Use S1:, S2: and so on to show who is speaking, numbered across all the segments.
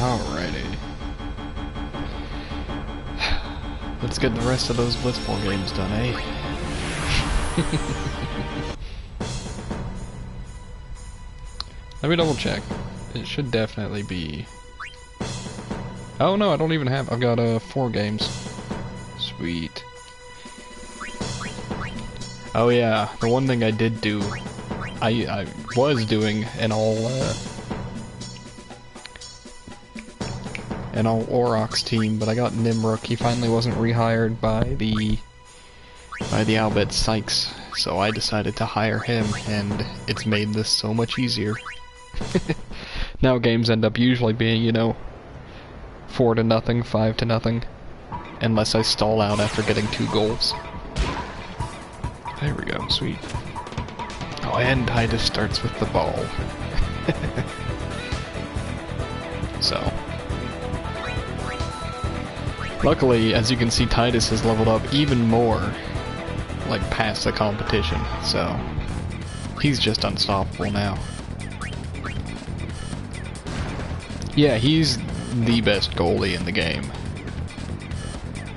S1: Alrighty. Let's get the rest of those Blitzball games done, eh? Let me double check. It should definitely be... Oh no, I don't even have... I've got 4 games. Sweet. Oh yeah, the one thing I did do... I was doing an all Aurochs team, but I got Nimrook. He finally wasn't rehired by the Albert Sykes, so I decided to hire him, and it's made this so much easier. Now games end up usually being, you know, 4-0, 5-0, unless I stall out after getting 2 goals. There we go, sweet. Oh, and Titus starts with the ball. So. Luckily, as you can see, Titus has leveled up even more, like, past the competition, so he's just unstoppable now. Yeah, he's the best goalie in the game.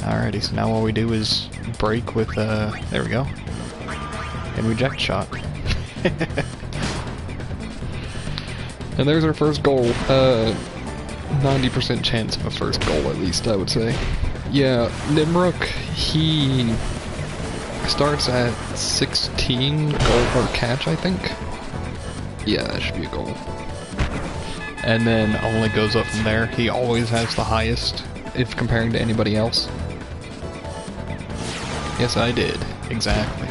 S1: Alrighty, so now all we do is break with, there we go, and reject shot. And there's our first goal. 90% chance of a first goal, at least, I would say. Yeah, Nimrook, he starts at 16 goal per catch, I think. Yeah, that should be a goal. And then only goes up from there. He always has the highest, if comparing to anybody else. Yes, I did. Exactly.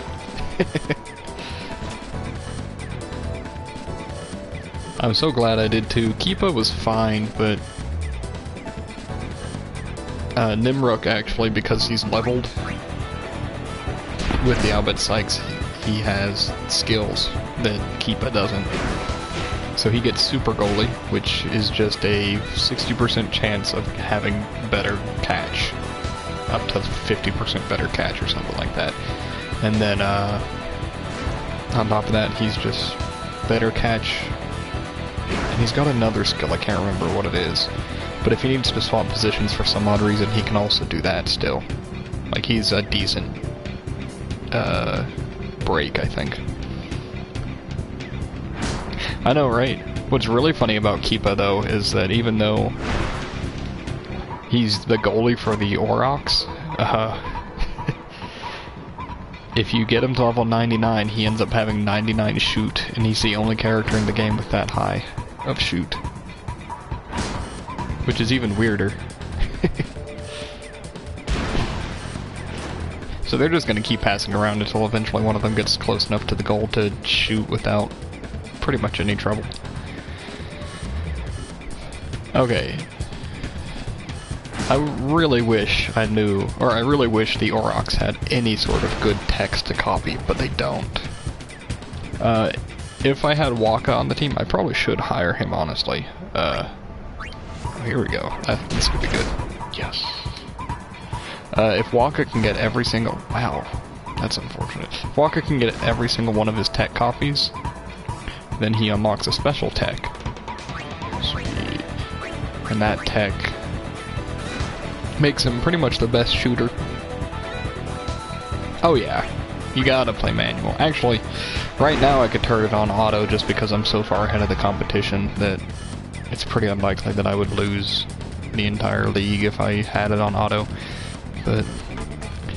S1: I'm so glad I did too. Keepa was fine, but Nimrook actually, because he's leveled with the Albert Sykes, he has skills that Keepa doesn't. So he gets super goalie, which is just a 60% chance of having better catch. Up to 50% better catch or something like that. And then on top of that, he's just better catch. And he's got another skill, I can't remember what it is. But if he needs to swap positions for some odd reason, he can also do that still. Like, he's a decent break, I think. I know, right? What's really funny about Keepa, though, is that even though he's the goalie for the Aurochs, if you get him to level 99, he ends up having 99 shoot, and he's the only character in the game with that high of shoot. Which is even weirder. So they're just gonna keep passing around until eventually one of them gets close enough to the goal to shoot without pretty much any trouble. Okay. I really wish I knew, or I really wish the Aurochs had any sort of good text to copy, but they don't. If I had Waka on the team, I probably should hire him, honestly. Here we go. This could be good. Yes. If Waka can get every single... Wow, that's unfortunate. If Waka can get every single one of his tech copies, then he unlocks a special tech. Sweet. And that tech makes him pretty much the best shooter. Oh yeah, you gotta play manual. Actually, right now I could turn it on auto just because I'm so far ahead of the competition that it's pretty unlikely that I would lose the entire league if I had it on auto. But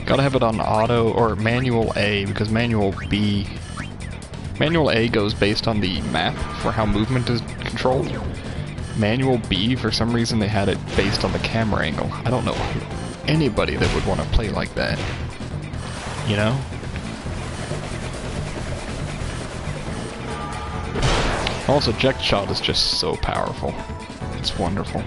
S1: gotta have it on auto or manual A, because manual A goes based on the map for how movement is controlled. Manual B, for some reason they had it based on the camera angle. I don't know anybody that would want to play like that. You know? Also, eject shot is just so powerful. It's wonderful.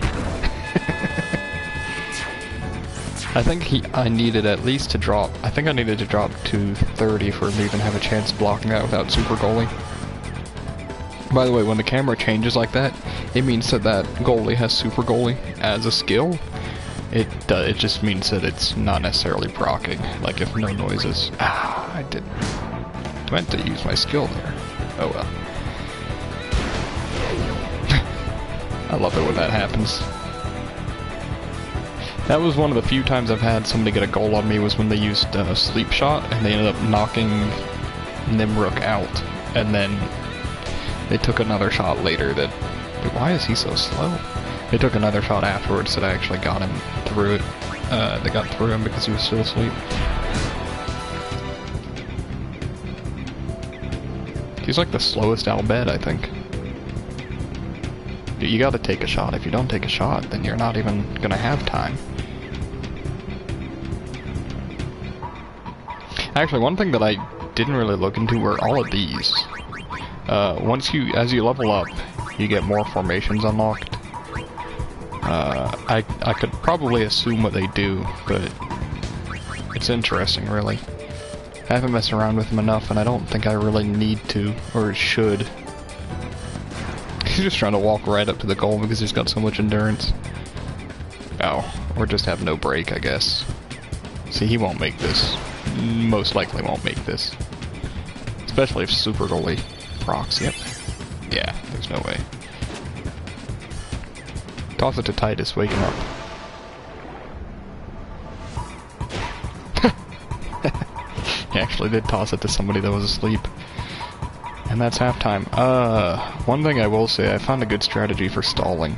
S1: I think I needed at least to drop... I think I needed to drop to 30 for him to even have a chance blocking that without super goalie. By the way, when the camera changes like that, it means that that goalie has super goalie as a skill. It just means that it's not necessarily proccing. Like if no noises. Ah, I meant to use my skill there. Oh well. I love it when that happens. That was one of the few times I've had somebody get a goal on me was when they used Sleep Shot, and they ended up knocking Nimrook out, and then they took another shot later that... Why is he so slow? They took another shot afterwards that actually got him through it. They got through him because he was still asleep. He's like the slowest Albed, I think. You gotta take a shot. If you don't take a shot, then you're not even gonna have time. Actually, one thing that I didn't really look into were all of these. As you level up, you get more formations unlocked. I could probably assume what they do, but it's interesting, really. I haven't messed around with them enough, and I don't think I really need to, or should. He's just trying to walk right up to the goal because he's got so much endurance. Oh, or just have no break, I guess. See, he won't make this. Most likely won't make this. Especially if Super Goalie procs. Yep. Yeah, there's no way. Toss it to Titus, wake him up. He actually did toss it to somebody that was asleep. And that's halftime. One thing I will say, I found a good strategy for stalling.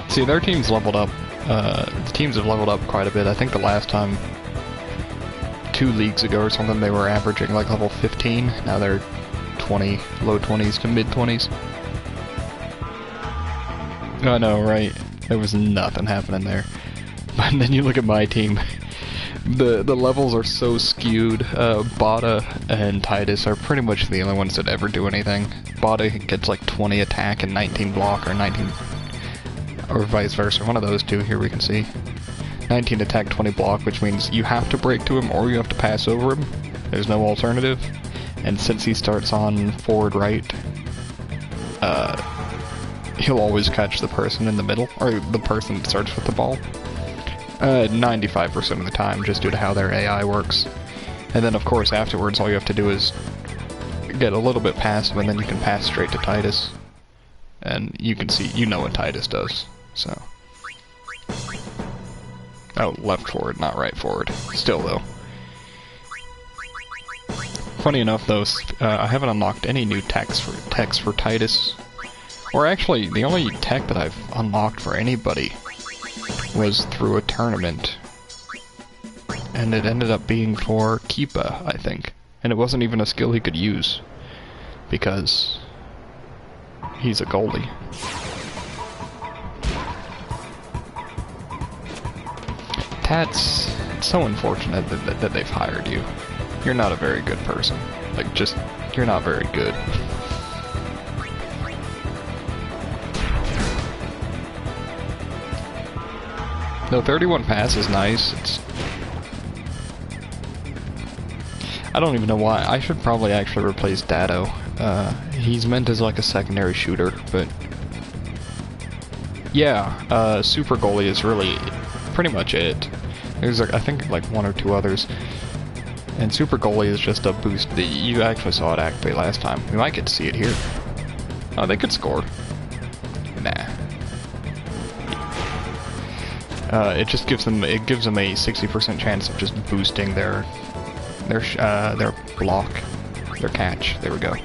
S1: See, their team's leveled up. The teams have leveled up quite a bit. I think the last time, 2 leagues ago or something, they were averaging like level 15. Now they're 20, low 20s to mid 20s. I know, right? There was nothing happening there. But then you look at my team. The levels are so skewed. Bada and Titus are pretty much the only ones that ever do anything. Bada gets like 20 attack and 19 block, or 19... or vice versa. One of those two here we can see. 19 attack, 20 block, which means you have to break to him or you have to pass over him. There's no alternative. And since he starts on forward right, he'll always catch the person in the middle, or the person that starts with the ball. 95% of the time, just due to how their AI works. And then, of course, afterwards, all you have to do is get a little bit past him, and then you can pass straight to Titus. And you can see, you know what Titus does, so... Oh, left forward, not right forward. Still, though. Funny enough, though, I haven't unlocked any new techs for Titus. Or actually, the only tech that I've unlocked for anybody was through a tournament. And it ended up being for Keepa, I think. And it wasn't even a skill he could use. Because he's a goalie. Tats, it's so unfortunate that they've hired you. You're not a very good person. Like, you're not very good. No, 31 pass is nice. I don't even know why. I should probably actually replace Dado. He's meant as like a secondary shooter, but... Yeah, Super Goalie is really pretty much it. There's, I think, like 1 or 2 others. And Super Goalie is just a boost. You actually saw it activate last time. We might get to see it here. Oh, they could score. Nah. It just gives them a 60% chance of just boosting their block, their catch. There we go.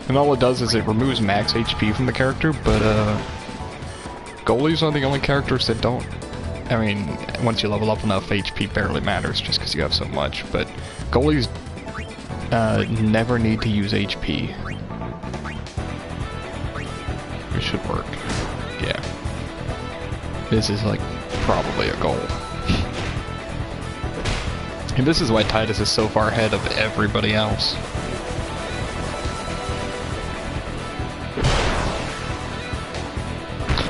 S1: And all it does is it removes max HP from the character, but goalies are the only characters that don't. I mean, once you level up enough, HP barely matters just because you have so much. But goalies never need to use HP. It should work. Yeah. This is like probably a goal. And this is why Titus is so far ahead of everybody else.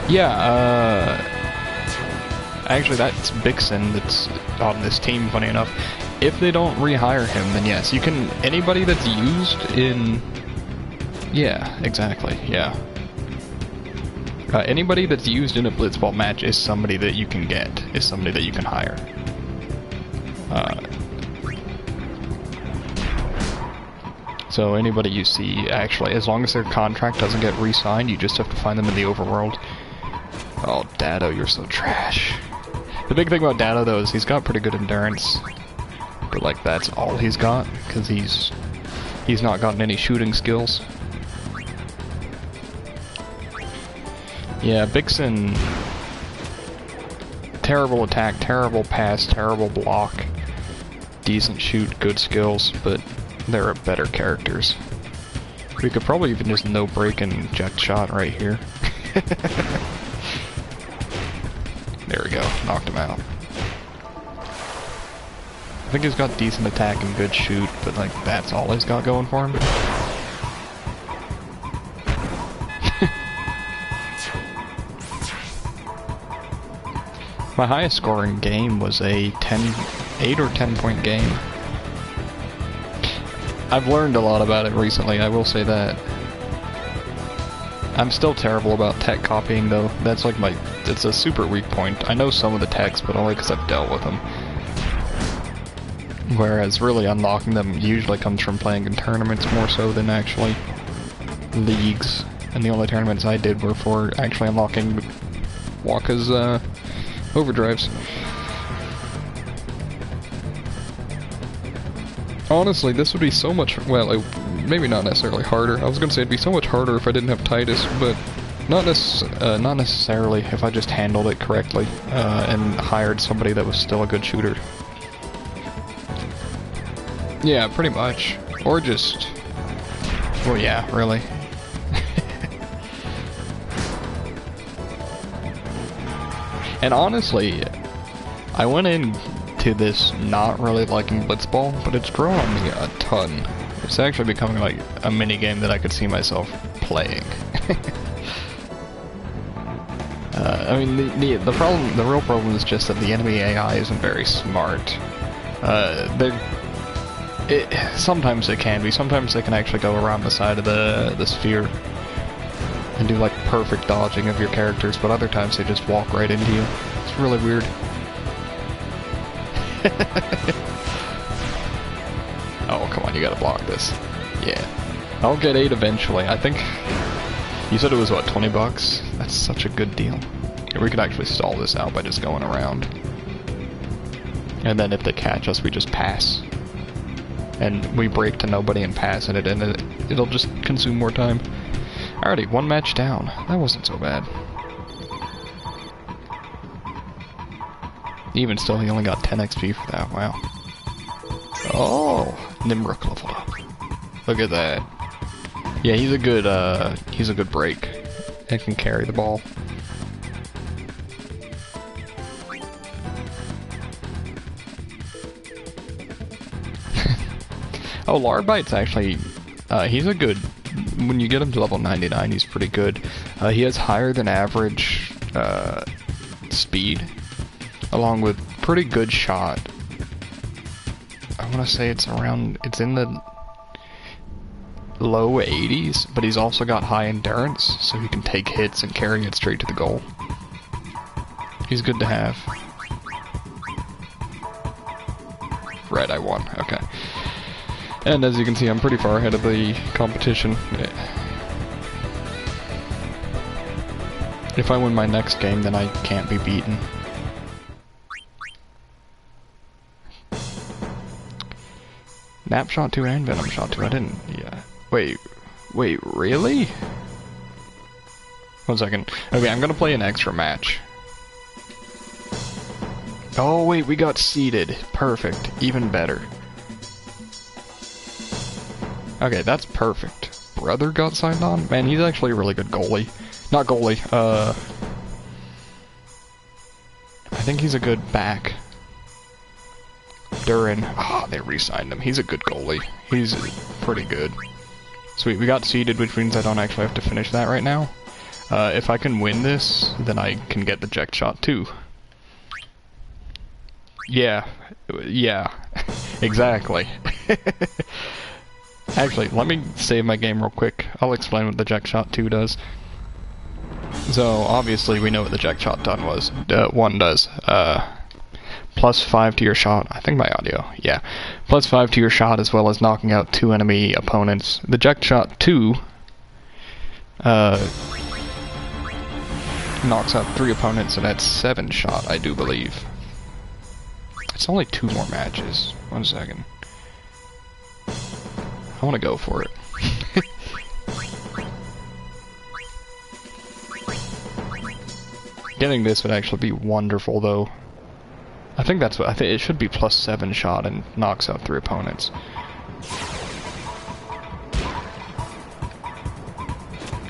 S1: Yeah, actually that's Bixen that's on this team, funny enough. If they don't rehire him, then yes, you can, anybody that's used in... Yeah, exactly, yeah. Anybody that's used in a Blitzball match is somebody that you can get, is somebody that you can hire. So anybody you see, actually, as long as their contract doesn't get re-signed, you just have to find them in the overworld. Oh, Dado, you're so trash. The big thing about Dado, though, is he's got pretty good endurance. But, like, that's all he's got, because he's not gotten any shooting skills. Yeah, Vixen... Terrible attack, terrible pass, terrible block. Decent shoot, good skills, but there are better characters. We could probably even just no-break and eject shot right here. There we go, knocked him out. I think he's got decent attack and good shoot, but like that's all he's got going for him. My highest scoring game was a 8 or 10 point game. I've learned a lot about it recently, I will say that. I'm still terrible about tech copying though. That's like it's a super weak point. I know some of the techs, but only because I've dealt with them. Whereas really unlocking them usually comes from playing in tournaments more so than actually leagues. And the only tournaments I did were for actually unlocking Waka's overdrives. Honestly, this would be so much, well, maybe not necessarily harder. I was going to say it'd be so much harder if I didn't have Titus, but not necessarily if I just handled it correctly and hired somebody that was still a good shooter. Yeah, pretty much. Or just... well, yeah, really. And honestly, I went into this not really liking Blitzball, but it's grown on me a ton. It's actually becoming like a mini game that I could see myself playing. I mean, the real problem is just that the enemy AI isn't very smart. Sometimes it can be. Sometimes they can actually go around the side of the sphere and do like perfect dodging of your characters, but other times they just walk right into you. It's really weird. Oh, come on, you gotta block this. Yeah. I'll get 8 eventually. I think... you said it was, what, 20 bucks? That's such a good deal. We could actually stall this out by just going around. And then if they catch us, we just pass. And we break to nobody and pass in it, and it'll just consume more time. Alrighty, 1 match down. That wasn't so bad. Even still, he only got 10 XP for that. Wow. Oh, Nimrook leveled up. Look at that. Yeah, he's a good break. And can carry the ball. Oh, Larbite's actually, he's a good, when you get him to level 99, he's pretty good. He has higher than average speed, along with pretty good shot. I want to say it's in the low 80s, but he's also got high endurance, so he can take hits and carry it straight to the goal. He's good to have. Right, I won. Okay. And as you can see, I'm pretty far ahead of the competition. If I win my next game, then I can't be beaten. Nap Shot 2 and Venom Shot 2, I didn't... yeah. Wait, really? 1 second. Okay, I'm gonna play an extra match. Oh wait, we got seeded. Perfect. Even better. Okay, that's perfect. Brother got signed on? Man, he's actually a really good goalie. Not goalie, I think he's a good back. Durin. Ah, they re-signed him. He's a good goalie. He's pretty good. Sweet, we got seeded, which means I don't actually have to finish that right now. If I can win this, then I can get the eject shot too. Yeah. Exactly. Actually, let me save my game real quick. I'll explain what the eject shot 2 does. So, obviously we know what the eject shot 1 does. +5 to your shot. I think my audio, yeah. +5 to your shot, as well as knocking out 2 enemy opponents. The Jack Shot 2 knocks out 3 opponents, and that's 7 shot, I do believe. It's only 2 more matches. 1 second. I want to go for it. Getting this would actually be wonderful, though. I think that's what I think. It should be +7 shot and knocks out 3 opponents.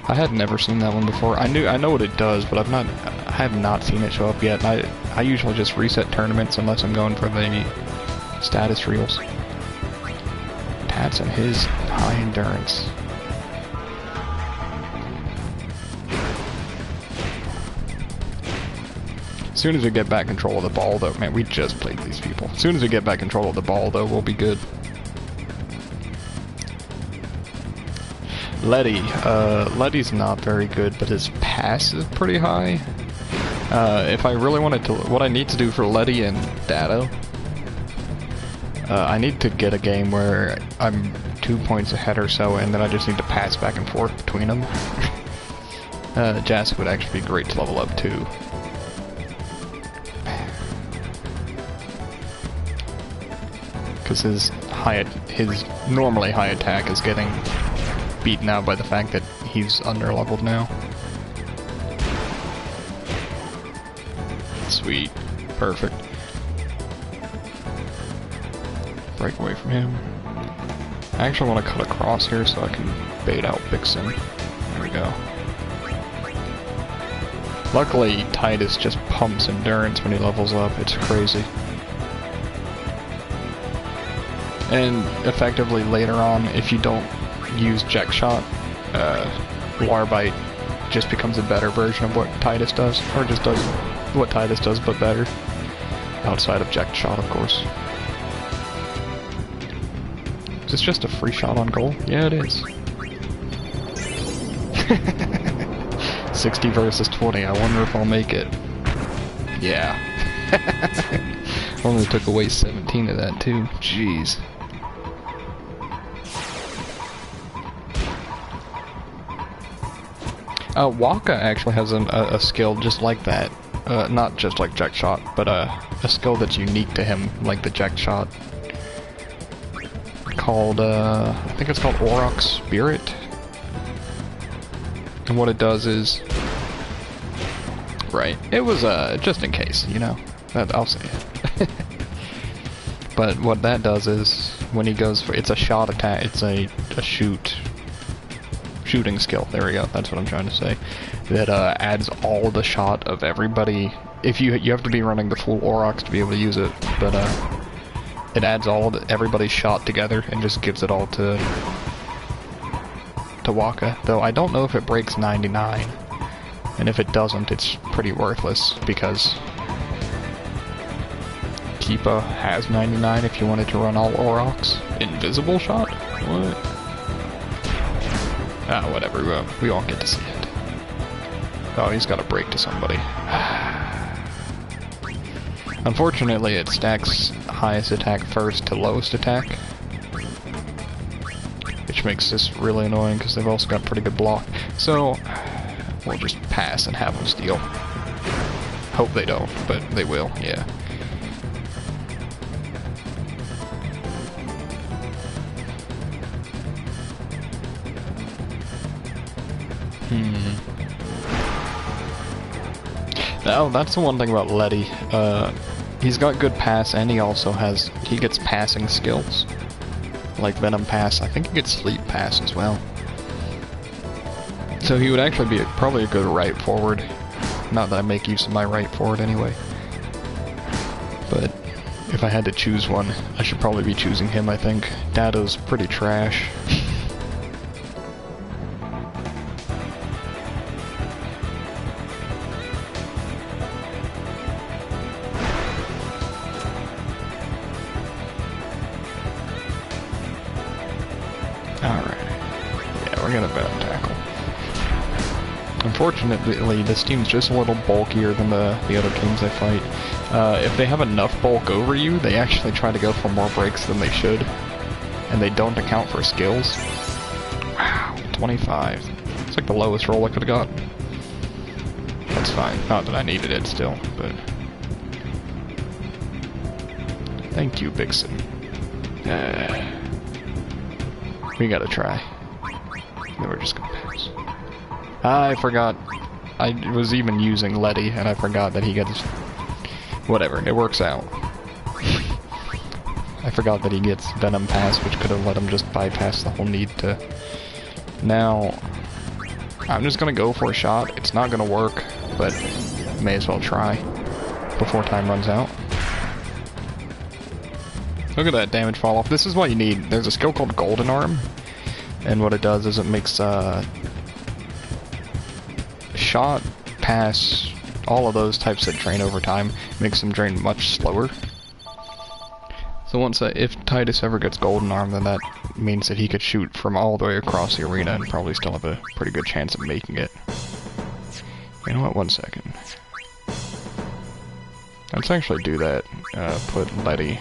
S1: I had never seen that one before. I know what it does, but I have not seen it show up yet. And I usually just reset tournaments unless I'm going for the status reels. Tats and his high endurance. As soon as we get back control of the ball, though, man, we just played these people. As soon as we get back control of the ball, though, we'll be good. Letty. Letty's not very good, but his pass is pretty high. If I really wanted to, what I need to do for Letty and Datto, I need to get a game where I'm 2 points ahead or so, and then I just need to pass back and forth between them. Jask would actually be great to level up too. Because his normally high attack is getting beaten out by the fact that he's under-leveled now. Sweet. Perfect. Break away from him. I actually want to cut across here so I can bait out Vixen. There we go. Luckily, Titus just pumps endurance when he levels up. It's crazy. And effectively later on, if you don't use Jack Shot, Warbite just becomes a better version of what Titus does, or just does what Titus does but better. Outside of Jack Shot, of course. Is this just a free shot on goal? Yeah, it is. 60 versus 20, I wonder if I'll make it. Yeah. Only took away 17 of that too, jeez. Waka actually has a skill just like that. Not just like Jack Shot, but a skill that's unique to him, like the Jack Shot. Called, I think it's called Aurochs Spirit. And what it does is... Right, it was, just in case, you know. I'll say it. But what that does is, when he goes for... It's a shot attack, it's a shooting skill. There we go. That's what I'm trying to say. That adds all the shot of everybody. If you have to be running the full Aurochs to be able to use it, but it adds all of everybody's shot together and just gives it all to Waka. Though I don't know if it breaks 99, and if it doesn't, it's pretty worthless because Keepa has 99 if you wanted to run all Aurochs. Invisible shot? What? Ah, whatever, we won't get to see it. Oh, he's got a break to somebody. Unfortunately, it stacks highest attack first to lowest attack. Which makes this really annoying, because they've also got pretty good block. So, we'll just pass and have them steal. Hope they don't, but they will, yeah. Oh, that's the one thing about Letty. He's got good pass, and he gets passing skills. Like Venom Pass. I think he gets Sleep Pass as well. So he would actually be probably a good right forward. Not that I make use of my right forward anyway. But if I had to choose one, I should probably be choosing him, I think. Datto's pretty trash. Unfortunately, this team's just a little bulkier than the other teams they fight. If they have enough bulk over you, they actually try to go for more breaks than they should. And they don't account for skills. Wow, 25. It's like the lowest roll I could've got. That's fine. Not that I needed it still, but... Thank you, Bixen. We gotta try. Then we're just gonna pass. I forgot. I was even using Letty, and I forgot that he gets... Whatever, it works out. I forgot that he gets Venom Pass, which could have let him just bypass the whole need to... Now, I'm just gonna go for a shot. It's not gonna work, but may as well try before time runs out. Look at that damage fall off. This is what you need. There's a skill called Golden Arm, and what it does is it makes shot, pass, all of those types that drain over time, makes them drain much slower. So if Titus ever gets Golden Arm, then that means that he could shoot from all the way across the arena and probably still have a pretty good chance of making it. You know what, 1 second. Let's actually do that. Put Letty...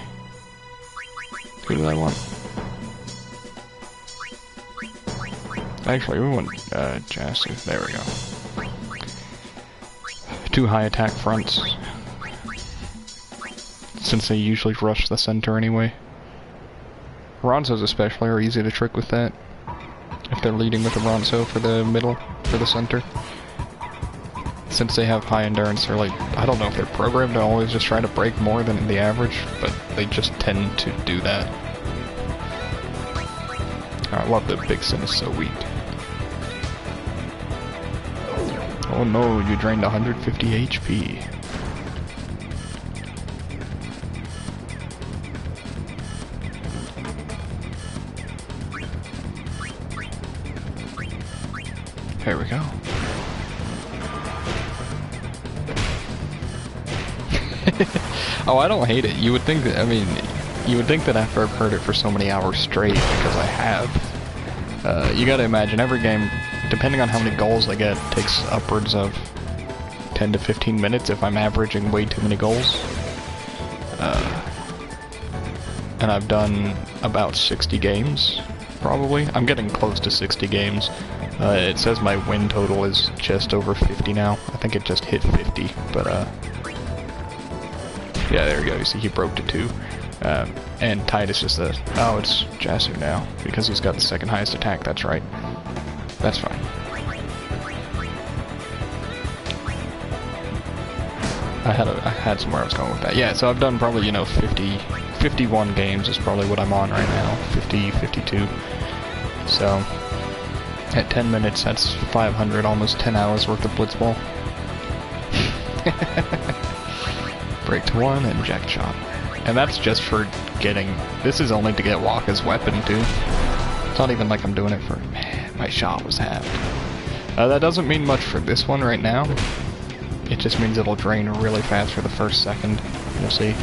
S1: Who do I want? Actually, we want Jasu. There we go. 2 high attack fronts. Since they usually rush the center anyway. Ronsos especially are easy to trick with that. If they're leading with a Ronso for the middle, for the center. Since they have high endurance, they're like, I don't know if they're programmed to always just try to break more than the average, but they just tend to do that. I love that Bixen is so weak. Oh no, you drained 150 HP. There we go. Oh, I don't hate it. You would think that, I mean, you would think that after I've heard it for so many hours straight, because I have, you gotta imagine every game, depending on how many goals I get, takes upwards of 10 to 15 minutes if I'm averaging way too many goals. And I've done about 60 games, probably. I'm getting close to 60 games. It says my win total is just over 50 now. I think it just hit 50, but yeah, there we go. You see, he broke to 2. And Titus is the... Oh, it's Jasu now, because he's got the second highest attack, that's right. That's fine. I had somewhere I was going with that. Yeah, so I've done probably, you know, 51 games is probably what I'm on right now. 50, 52. So... At 10 minutes, that's 500, almost 10 hours worth of blitzball. Break to 1 and jack shot. And that's just for getting... This is only to get Waka's weapon, too. It's not even like I'm doing it for... Man, my shot was halved. That doesn't mean much for this one right now. It just means it'll drain really fast for the first second. We'll see.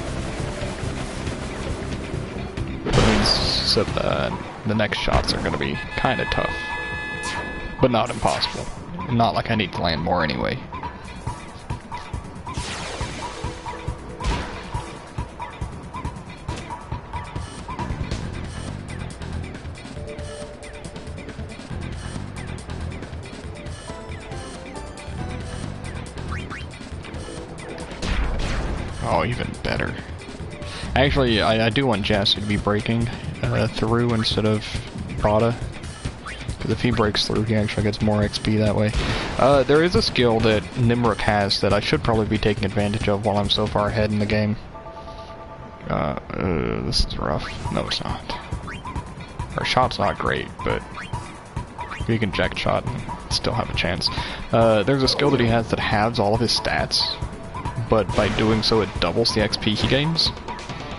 S1: That means that the next shots are going to be kind of tough. But not impossible. Not like I need to land more anyway. Oh, even better. Actually, I do want Jasu to be breaking through instead of Bada. Because if he breaks through, he actually gets more XP that way. There is a skill that Nimruk has that I should probably be taking advantage of while I'm so far ahead in the game. This is rough. No, it's not. Our shot's not great, but you can jack shot and still have a chance. There's a skill that he has that halves all of his stats, but by doing so it doubles the XP he gains.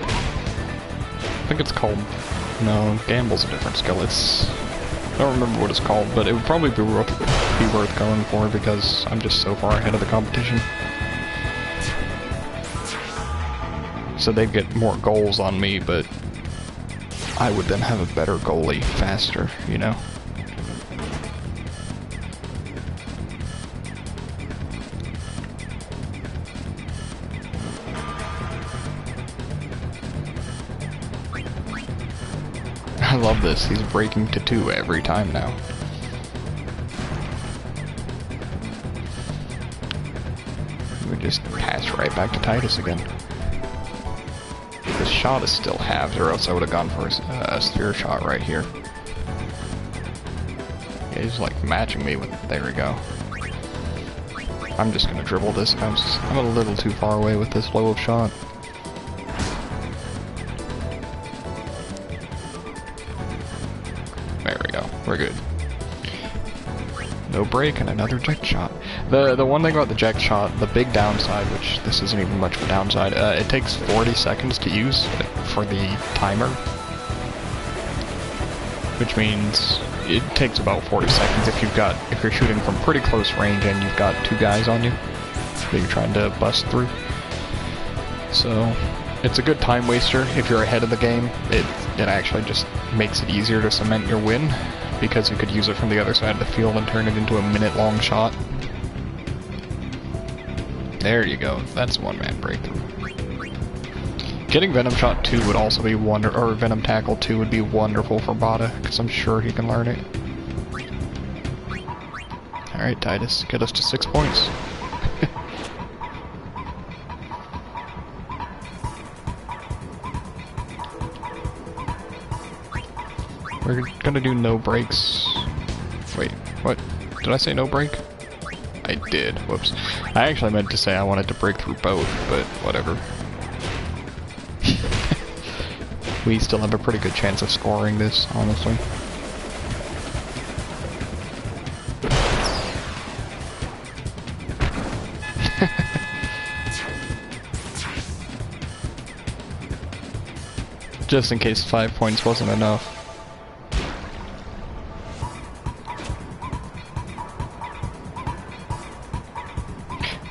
S1: I think it's called... No, Gamble's a different skill. I don't remember what it's called, but it would probably be worth going for because I'm just so far ahead of the competition. So they'd get more goals on me, but I would then have a better goalie faster, you know? love this. He's breaking to 2 every time now. We just pass right back to Titus again. His shot is still halved, or else I would have gone for a spear shot right here. Yeah, he's like matching me with... There we go. I'm just gonna dribble this. I'm a little too far away with this low of shot. There we go. We're good. No break and another eject shot. The one thing about the eject shot, the big downside, which this isn't even much of a downside, it takes 40 seconds to use for the timer. Which means it takes about 40 seconds if you're shooting from pretty close range and you've got 2 guys on you that you're trying to bust through. So it's a good time waster if you're ahead of the game. It actually just makes it easier to cement your win, because you could use it from the other side of the field and turn it into a minute-long shot. There you go. That's one-man breakthrough. Getting Venom Shot 2 would also be or Venom Tackle 2 would be wonderful for Bada, because I'm sure he can learn it. Alright, Titus, get us to 6 points. We're gonna do no breaks. Wait, what? Did I say no break? I did. Whoops. I actually meant to say I wanted to break through both, but whatever. We still have a pretty good chance of scoring this, honestly. Just in case 5 points wasn't enough.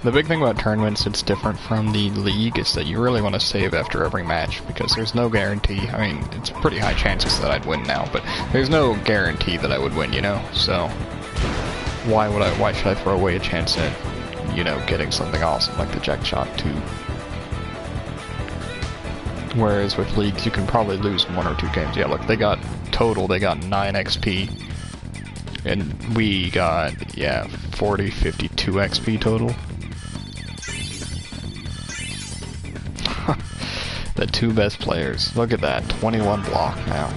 S1: The big thing about tournaments that's different from the league is that you really want to save after every match, because there's no guarantee. I mean, it's pretty high chances that I'd win now, but there's no guarantee that I would win, you know? So why should I throw away a chance at, you know, getting something awesome like the Eject Shot 2? Whereas with leagues, you can probably lose 1 or 2 games. Yeah, look, they got 9 XP. And we got, yeah, 52 XP total. The 2 best players. Look at that, 21 block now.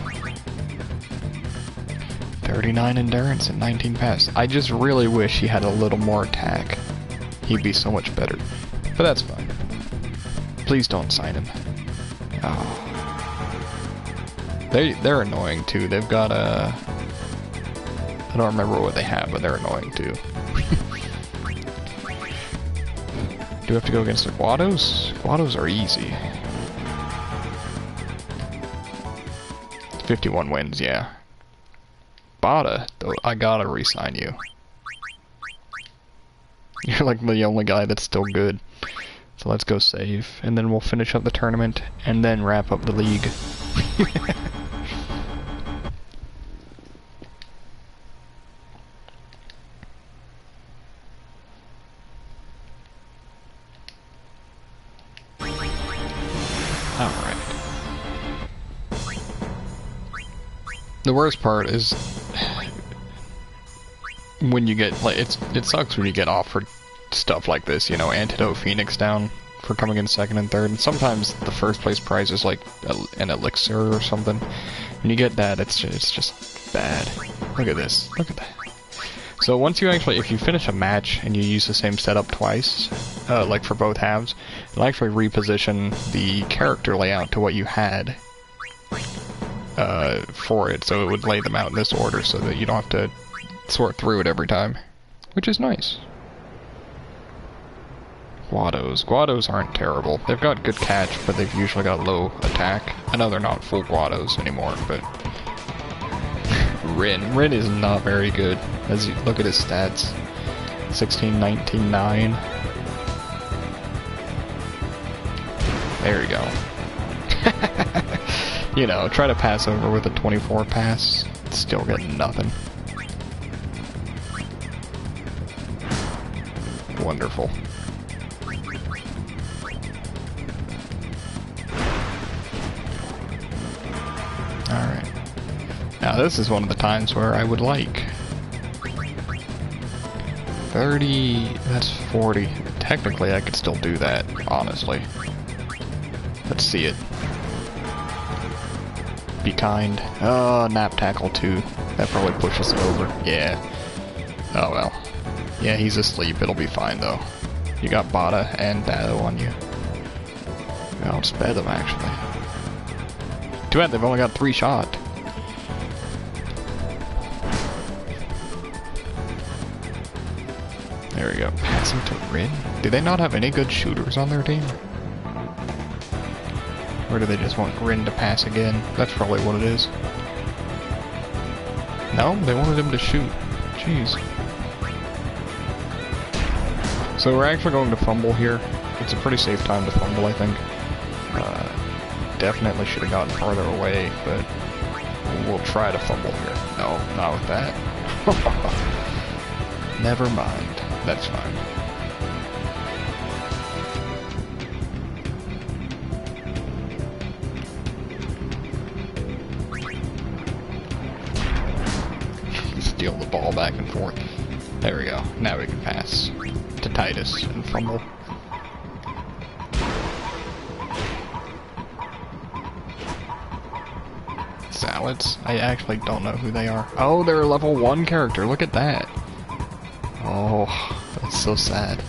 S1: 39 endurance and 19 pass. I just really wish he had a little more attack. He'd be so much better. But that's fine. Please don't sign him. Oh. They're annoying too. They've got a... I don't remember what they have, but they're annoying too. Do we have to go against the Guados? Guados are easy. 51 wins, yeah. Bada, though, I gotta re-sign you. You're like the only guy that's still good. So let's go save, and then we'll finish up the tournament, and then wrap up the league. Alright. The worst part is when you get, like, it sucks when you get offered stuff like this, you know, Antidote Phoenix down for coming in 2nd and 3rd, and sometimes the first place prize is like an elixir or something. When you get that, it's just bad. Look at this. Look at that. So once you actually, if you finish a match and you use the same setup twice, like for both halves, it'll actually reposition the character layout to what you had for it, so it would lay them out in this order so that you don't have to sort through it every time, which is nice. Guados aren't terrible. They've got good catch, but they've usually got low attack. I know they're not full Guados anymore, but... Rin is not very good. As you look at his stats. 16, 19, 9. There you go. You know, try to pass over with a 24 pass. Still getting nothing. Wonderful. Alright. this is one of the times where I would like 30, that's 40. Technically, I could still do that, honestly. Let's see it. Be kind. Oh, nap tackle too. That probably pushes it over. Yeah. Oh well. Yeah, he's asleep. It'll be fine though. You got Bada and Dado on you. I'll spare them actually. Too bad they've only got 3 shot. There we go. Passing to Rin? Do they not have any good shooters on their team? Or do they just want Rin to pass again? That's probably what it is. No, they wanted him to shoot. Jeez. So we're actually going to fumble here. It's a pretty safe time to fumble, I think. Definitely should have gotten farther away, but we'll try to fumble here. No, not with that. Never mind. That's fine. Steal the ball back and forth. There we go. Now we can pass to Titus and fumble. Salads? I actually don't know who they are. Oh, they're a level 1 character. Look at that. Oh, that's so sad.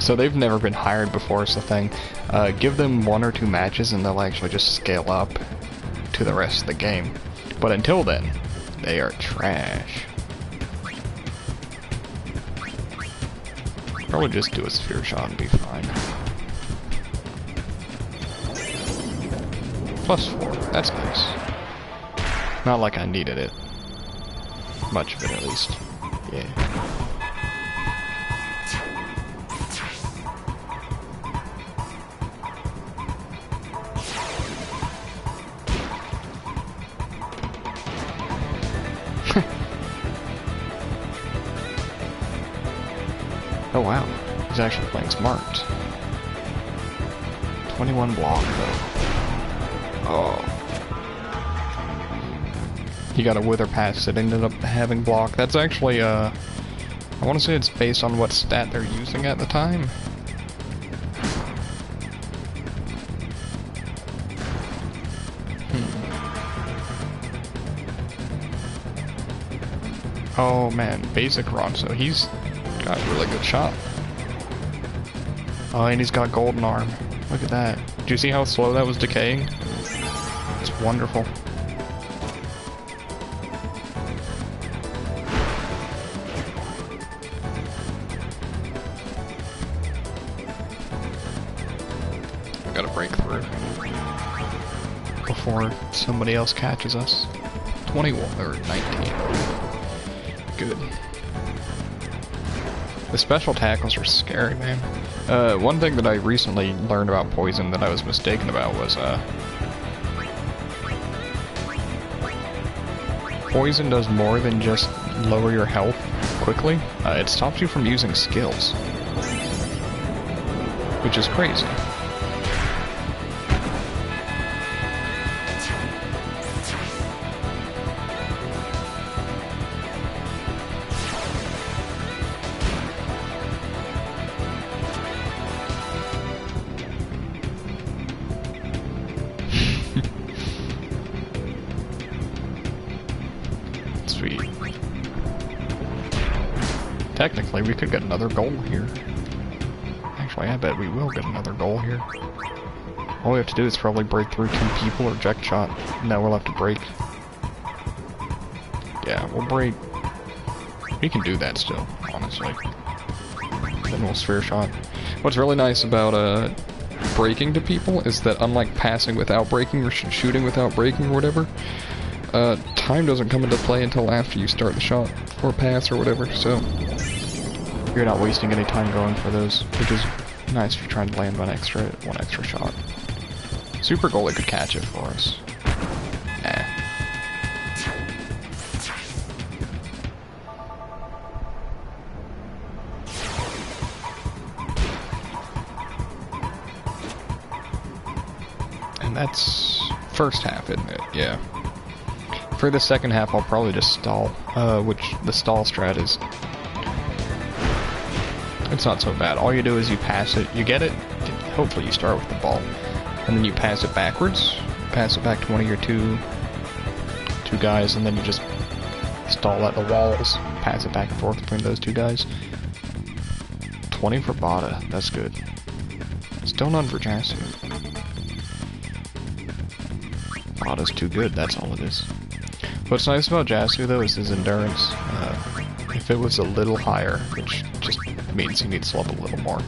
S1: So they've never been hired before is the thing. Give them 1 or 2 matches and they'll actually just scale up to the rest of the game. But until then, they are trash. Probably just do a sphere shot and be fine. +4, that's nice. Not like I needed it. Much of it at least. Yeah. Oh wow, he's actually playing smart. 21 block though. Oh. He got a wither pass that ended up having block. That's actually, I want to say it's based on what stat they're using at the time. Oh man, basic run, so he's got a really good shot. Oh, and he's got golden arm. Look at that. Do you see how slow that was decaying? It's wonderful. I gotta break through before somebody else catches us. 21 or 19. Good. The special tackles are scary, man. One thing that I recently learned about Poison that I was mistaken about was, Poison does more than just lower your health quickly. It stops you from using skills. Which is crazy. Sweet. Technically, we could get another goal here. Actually, I bet we will get another goal here. All we have to do is probably break through 2 people or eject shot. No, we'll have to break. Yeah, we'll break. We can do that still, honestly. Then we'll sphere shot. What's really nice about breaking to people is that unlike passing without breaking or shooting without breaking or whatever, time doesn't come into play until after you start the shot or pass or whatever, so you're not wasting any time going for those, which is nice if you're trying to land one extra shot. Super goalie could catch it for us. Nah. And that's first half, isn't it? Yeah. For the second half, I'll probably just stall, which the stall strat is... It's not so bad. All you do is you pass it, you get it, hopefully you start with the ball, and then you pass it backwards, pass it back to one of your two guys, and then you just stall at the walls, pass it back and forth between those two guys. 20 for Bada, that's good. Still none for Jasu. Bada's too good, that's all it is. What's nice about Jasu though is his endurance. If it was a little higher, which just means he needs to level a little more.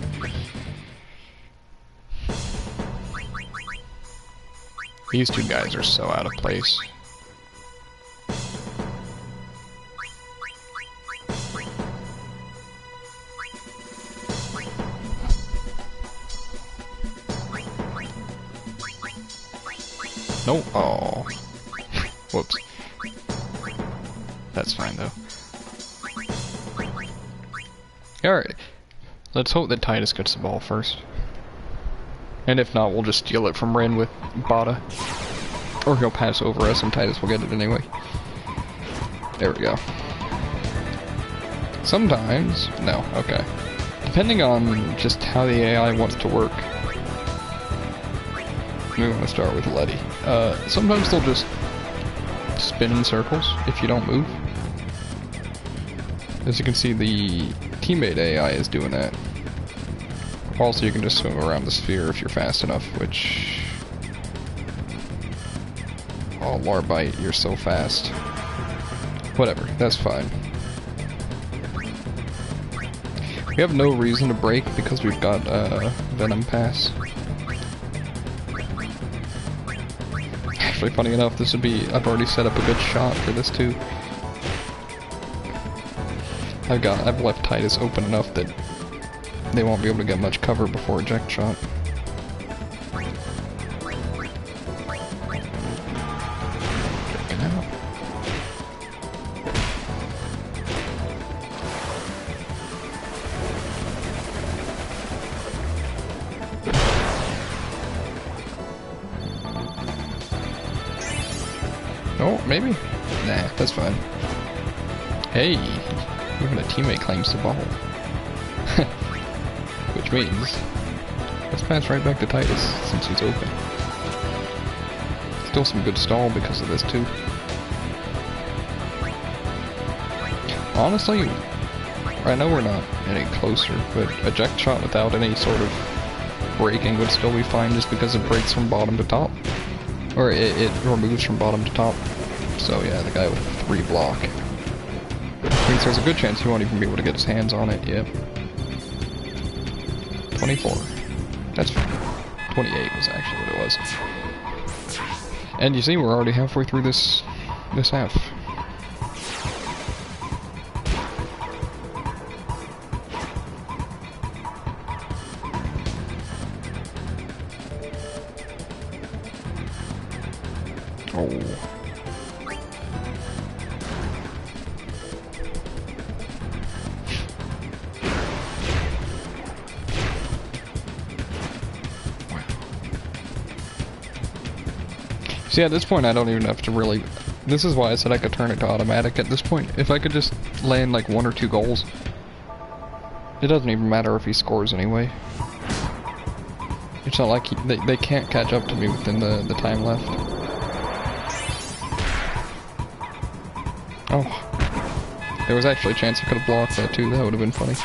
S1: These two guys are so out of place. No, oh, whoops. That's fine though. Alright, let's hope that Titus gets the ball first. And if not, we'll just steal it from Rin with Bada. Or he'll pass over us and Titus will get it anyway. There we go. Sometimes, no, okay. Depending on just how the AI wants to work. We want to start with Letty. Sometimes they'll just spin in circles if you don't move. As you can see, the teammate AI is doing that. Also, you can just swim around the sphere if you're fast enough, which... Oh, Larbite, you're so fast. Whatever, that's fine. We have no reason to break because we've got Venom Pass. Actually, funny enough, this would be... I've already set up a good shot for this too. I've left Titus open enough that they won't be able to get much cover before eject shot. Checking out. Oh, maybe? Nah, that's fine. Hey, even a teammate claims the ball. Which means, let's pass right back to Titus, since he's open. Still some good stall because of this too. Honestly, I know we're not any closer, but eject shot without any sort of breaking would still be fine just because it breaks from bottom to top. Or it removes from bottom to top. So yeah, the guy with 3 block. Means there's a good chance he won't even be able to get his hands on it, yep. 24. That's fine. 28 was actually what it was. And you see, we're already halfway through this half. Oh. See, at this point I don't even have to really... This is why I said I could turn it to automatic at this point. If I could just land like 1 or 2 goals, it doesn't even matter if he scores anyway. It's not like they can't catch up to me within the time left. Oh. There was actually a chance I could have blocked that too, that would have been funny.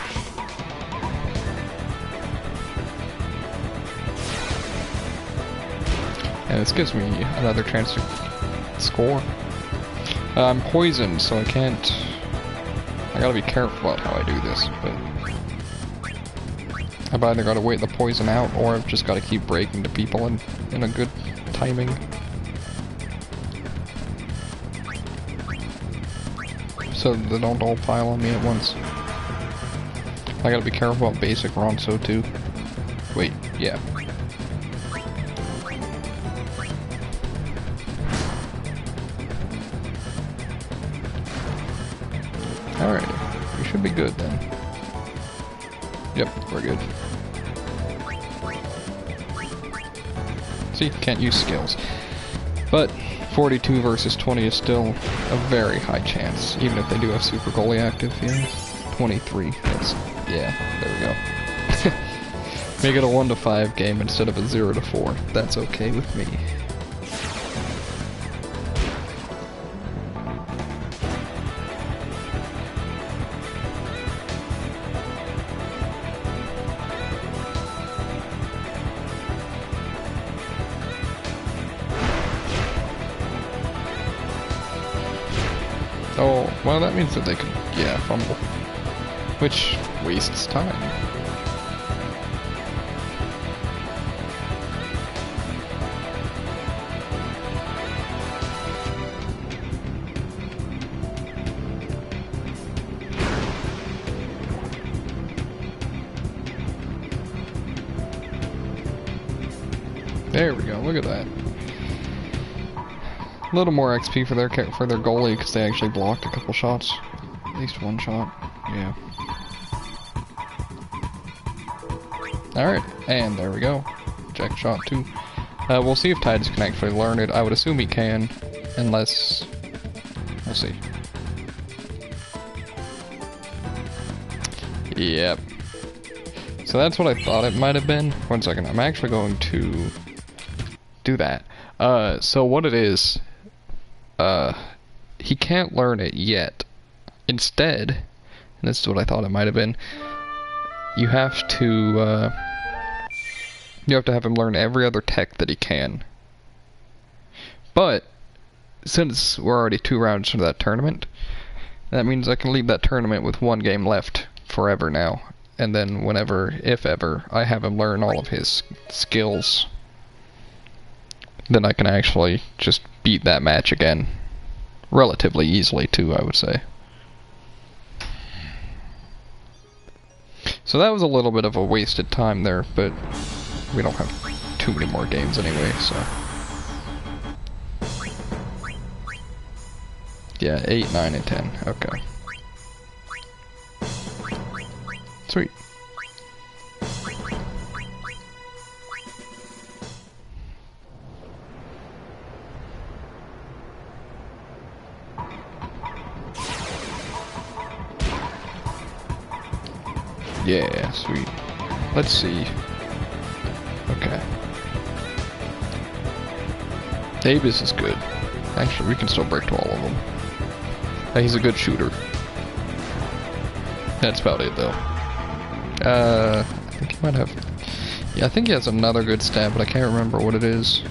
S1: And this gives me another chance to score. I'm poisoned, so I can't... I gotta be careful about how I do this, but... I've either gotta wait the poison out, or I've just gotta keep breaking to people in a good timing. So they don't all pile on me at once. I gotta be careful about basic Ronso too. Wait, yeah. Alright, we should be good then. Yep, we're good. See, can't use skills. But 42 versus 20 is still a very high chance, even if they do have super goalie active. Yeah, 23. That's, yeah, there we go. Make it a 1-5 game instead of a 0-4. That's okay with me. Oh, well that means that they could, yeah, fumble. Which wastes time. There we go, look at that. A little more XP for their goalie because they actually blocked a couple shots. At least one shot. Yeah. Alright, and there we go. Jack shot 2. We'll see if Tides can actually learn it. I would assume he can, unless... We'll see. Yep. So that's what I thought it might have been. 1 second, I'm actually going to do that. So what it is, he can't learn it yet. Instead, and this is what I thought it might have been, you have to have him learn every other tech that he can. But, since we're already 2 rounds into that tournament, that means I can leave that tournament with 1 game left forever now. And then whenever, if ever, I have him learn all of his skills, then I can actually just beat that match again. Relatively easily, too, I would say. So that was a little bit of a wasted time there, but we don't have too many more games anyway, so... Yeah, 8, 9, and 10. Okay. Sweet. Yeah, sweet. Let's see. Okay. Davis is good. Actually, we can still break to all of them. He's a good shooter. That's about it, though. I think he might have... Yeah, I think he has another good stat, but I can't remember what it is.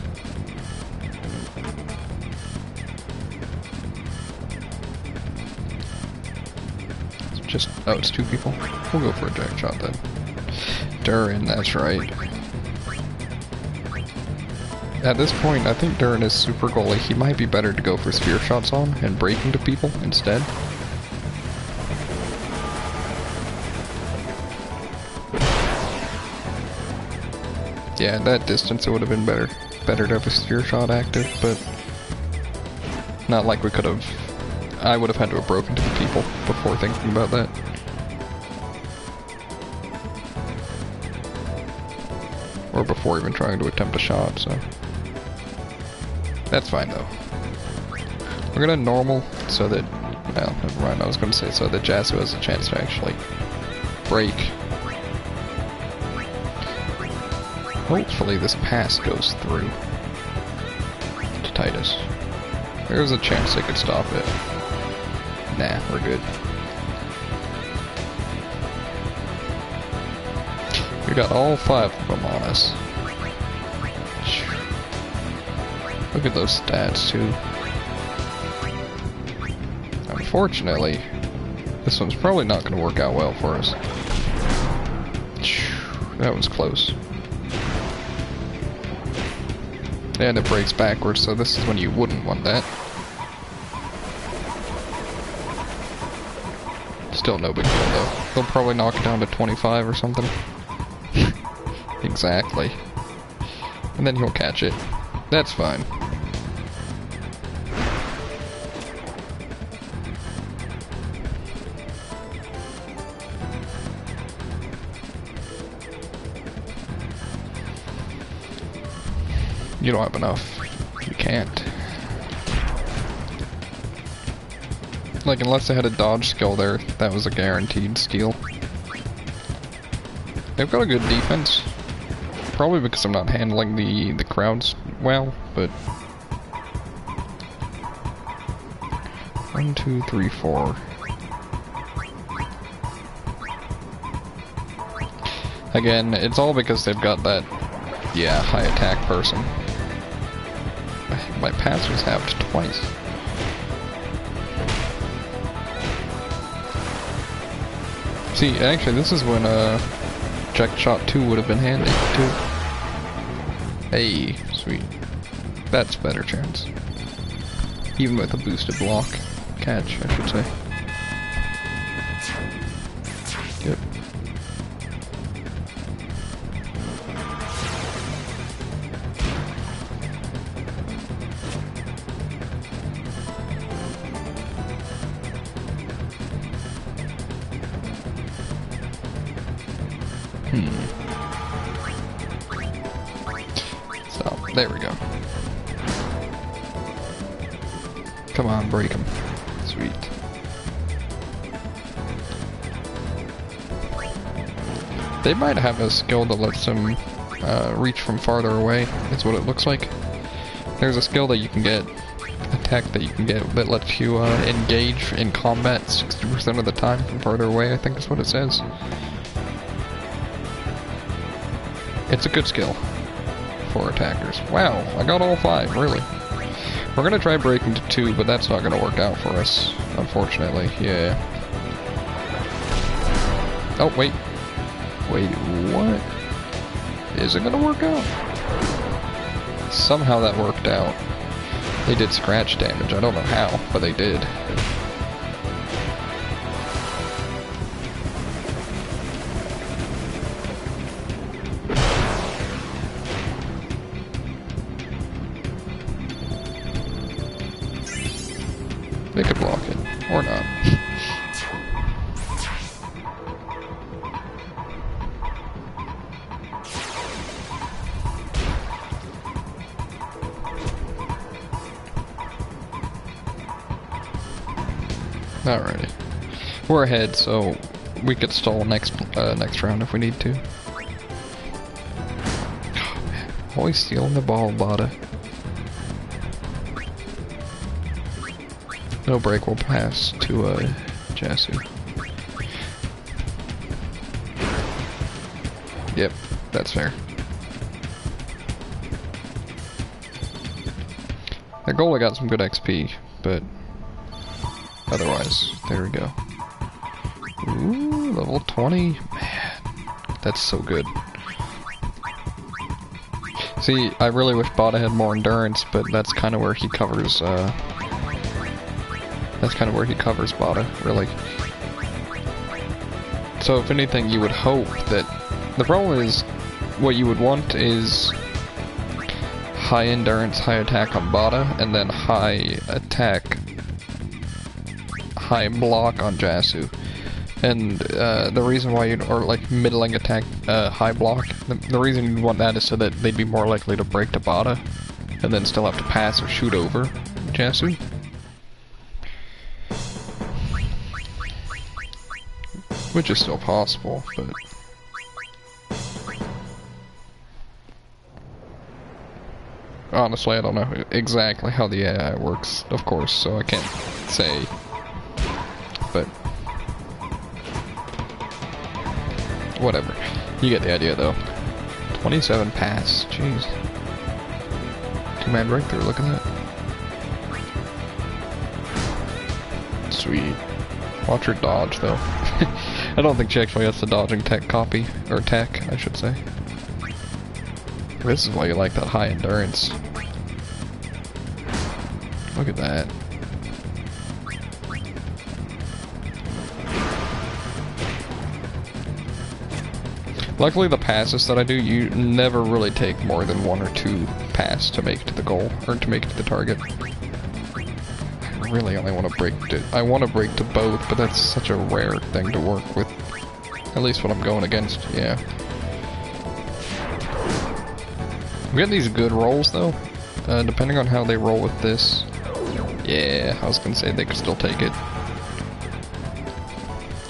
S1: It's just... Oh, it's 2 people? We'll go for a jack shot, then. Durin, that's right. At this point, I think Durin is super goalie. He might be better to go for spear shots on and break into people instead. Yeah, at that distance it would have been better to have a spear shot active, but not like we could have. I would have had to have broken to the people before thinking about that. Or before even trying to attempt a shot, so. That's fine though. We're gonna normal so that, well, never mind, I was gonna say so that Jasu has a chance to actually break. Hopefully this pass goes through to Titus. There's a chance they could stop it. Nah, we're good. We got all 5 of them on us. Look at those stats too. Unfortunately, this one's probably not going to work out well for us. That was close. And it breaks backwards, so this is when you wouldn't want that. Still no big deal though. They'll probably knock it down to 25 or something. Exactly. And then he'll catch it. That's fine. You don't have enough. can't. Like, unless they had a dodge skill there, that was a guaranteed steal. They've got a good defense. Probably because I'm not handling the crowds well, but... 1, 2, 3, 4. Again, it's all because they've got that, yeah, high attack person. My pass was halved twice. See, actually, this is when, Jack Shot 2 would have been handy, too. Hey, sweet. That's a better chance. Even with a boosted block. Catch, I should say. Yep. So, there we go. Come on, break him. Sweet. They might have a skill that lets them reach from farther away, is what it looks like. There's a skill that you can get, attack that you can get, that lets you engage in combat 60% of the time from farther away, I think is what it says. It's a good skill for attackers. Wow, I got all 5, really. We're gonna try breaking to 2, but that's not gonna work out for us, unfortunately. Yeah. Oh, wait. Wait, what? Is it gonna work out? Somehow that worked out. They did scratch damage. I don't know how, but they did. They could block it, or not. Alrighty. We're ahead, so we could stall next round if we need to. Oh, man. Always stealing the ball, Bada. No break, we'll pass to Jasu. Yep, that's fair. Their goalie got some good XP, but otherwise, there we go. Ooh, level 20. Man, that's so good. See, I really wish Bada had more endurance, but that's kind of where he covers, Bada, really. So if anything, you would hope that... The problem is, what you would want is high endurance, high attack on Bada, and then high attack, high block on Jasu. And the reason why you'd, or like middling attack, high block, the reason you'd want that is so that they'd be more likely to break to Bada, and then still have to pass or shoot over Jasu. Which is still possible, but... Honestly, I don't know exactly how the AI works, of course, so I can't say. But... whatever. You get the idea, though. 27 pass, jeez. 2-man breakthrough, look at that. Sweet. Watch her dodge, though. I don't think she actually has the dodging tech copy, or tech, I should say. This is why you like that high endurance. Look at that. Luckily the passes that I do, you never really take more than 1 or 2 passes to make it to the goal, or to make it to the target. I really only want to break to... I want to break to both, but that's such a rare thing to work with. At least what I'm going against, yeah. We have these good rolls, though. Depending on how they roll with this. Yeah, I was gonna say they could still take it.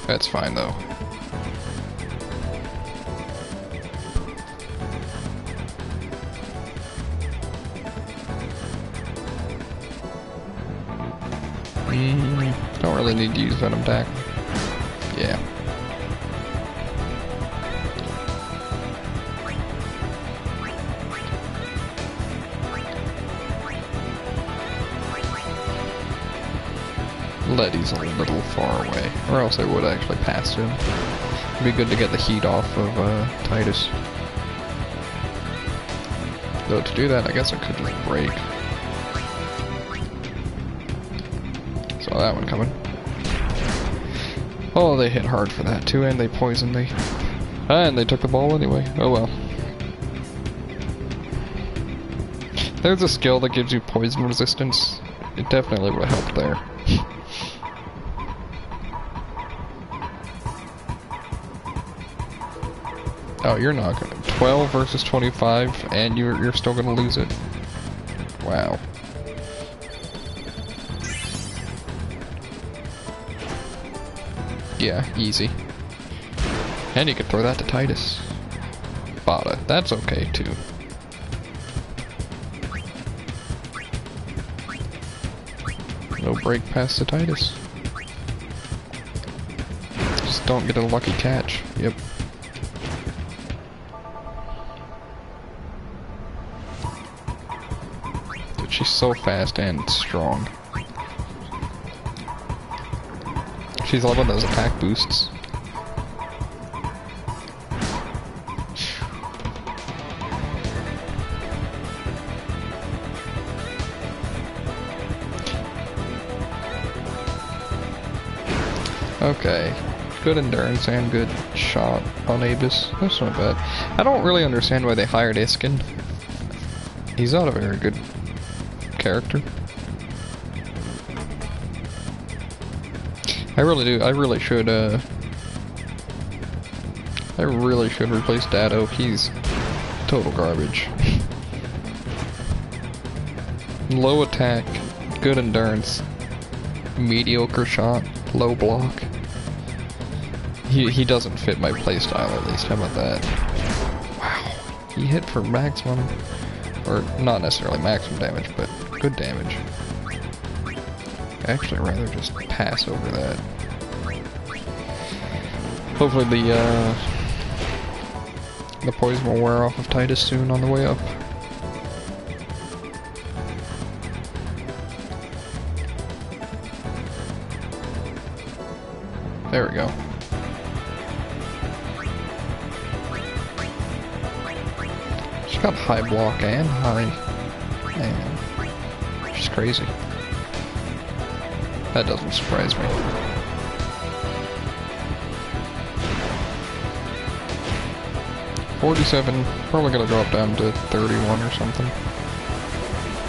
S1: That's fine though. Don't really need to use Venom Tackle. Yeah. Letty's a little far away, or else I would actually pass him. It'd be good to get the heat off of Titus. Though to do that, I guess I could just break. Saw that one coming. Oh, they hit hard for that too, and they poisoned me. And they took the ball anyway. Oh well. There's a skill that gives you poison resistance. It definitely would have helped there. Oh, you're not gonna. 12 versus 25, and you're still gonna lose it. Wow. Yeah, easy. And you can throw that to Titus. Bada. That's okay too. No break past to Titus. Just don't get a lucky catch. Yep. Dude, she's so fast and strong. She's loving those attack boosts. Okay, good endurance and good shot on Abyss. That's not bad. I don't really understand why they hired Iskin. He's not a very good character. I really do. I really should replace Dado. He's total garbage. Low attack, good endurance, mediocre shot, low block. He doesn't fit my playstyle at least. How about that? Wow. He hit for maximum, or not necessarily maximum damage, but good damage. Actually, I'd rather just pass over that. Hopefully the poison will wear off of Titus soon on the way up. There we go. She's got high block and high... Man. She's crazy. That doesn't surprise me. $47, probably gonna drop down to 31 or something.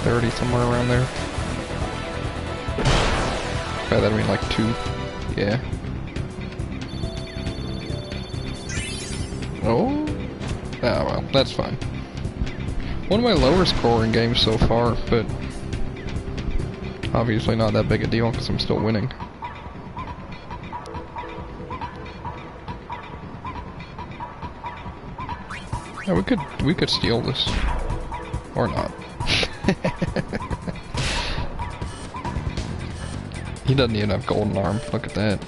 S1: 30, somewhere around there. By that I mean like 2. Yeah. Oh? Ah, well, that's fine. One of my lower scoring games so far, but obviously not that big a deal because I'm still winning. Yeah, we could steal this. Or not. He doesn't even have golden arm. Look at that.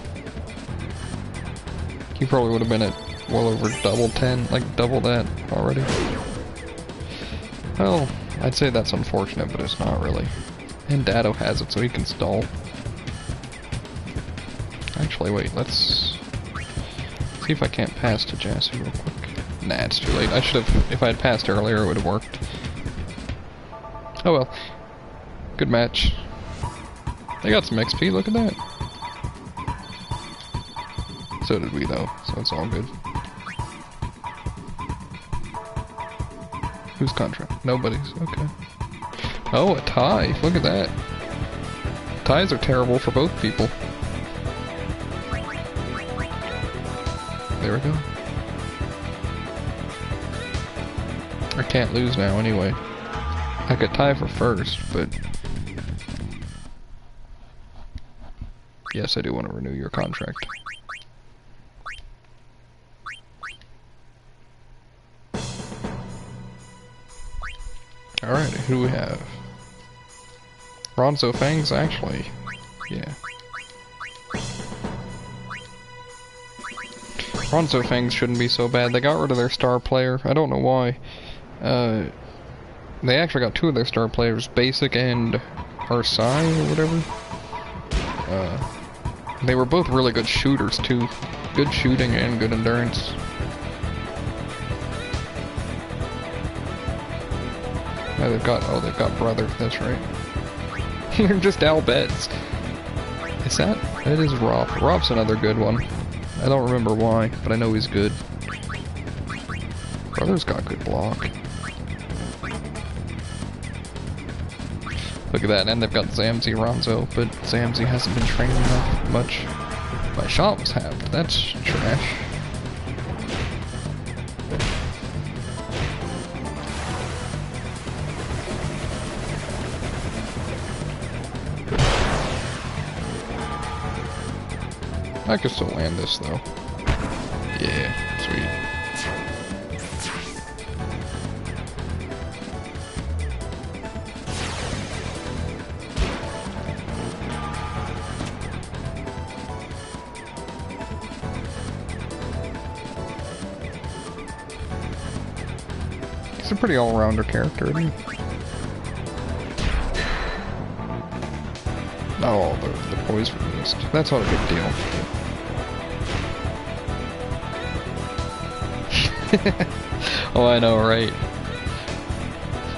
S1: He probably would have been at well over double 10, like double that already. Well, I'd say that's unfortunate, but it's not really. And Dado has it, so he can stall. Actually, wait, let's see if I can't pass to Jassy real quick. Nah, it's too late. I should have, if I had passed earlier, it would have worked. Oh well. Good match. They got some XP, look at that. So did we though, so it's all good. Who's contract? Nobody's, okay. Oh, a tie, look at that. Ties are terrible for both people. There we go. I can't lose now anyway. I could tie for first, but... Yes, I do want to renew your contract. Alright, who do we have? Ronzo Fangs, actually. Yeah. Ronzo Fangs shouldn't be so bad. They got rid of their star player. I don't know why. They actually got two of their star players, Basic and Arsai or whatever. They were both really good shooters too. Good shooting and good endurance. Yeah, they've got Brother, that's right. They're just Al Beds. Is that? That is Rob. Rob's another good one. I don't remember why, but I know he's good. Brother's got good block. Look at that, and they've got Zamzi Ronzo, but Zamzi hasn't been training enough much. My shot was halved. That's trash. I could still land this though. Yeah, sweet. He's a pretty all-rounder character, isn't he? Oh, the poison mist. That's not a big deal. Oh, I know, right?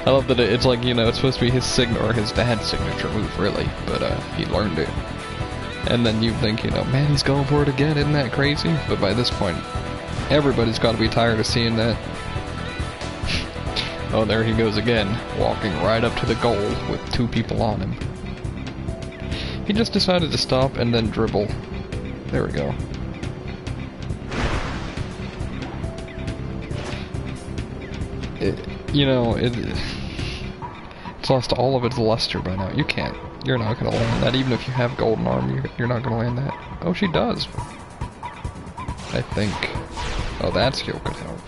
S1: I love that it's like, you know, it's supposed to be his signature, or his dad's signature move, really, but he learned it. And then you think, you know, man, he's going for it again, isn't that crazy? But by this point, everybody's got to be tired of seeing that. Oh, there he goes again, walking right up to the goal with two people on him. He just decided to stop and then dribble. There we go. It's lost all of its luster by now. You're not gonna land that. Even if you have golden arm, you're not gonna land that. Oh, she does. I think. Oh, that skill could help.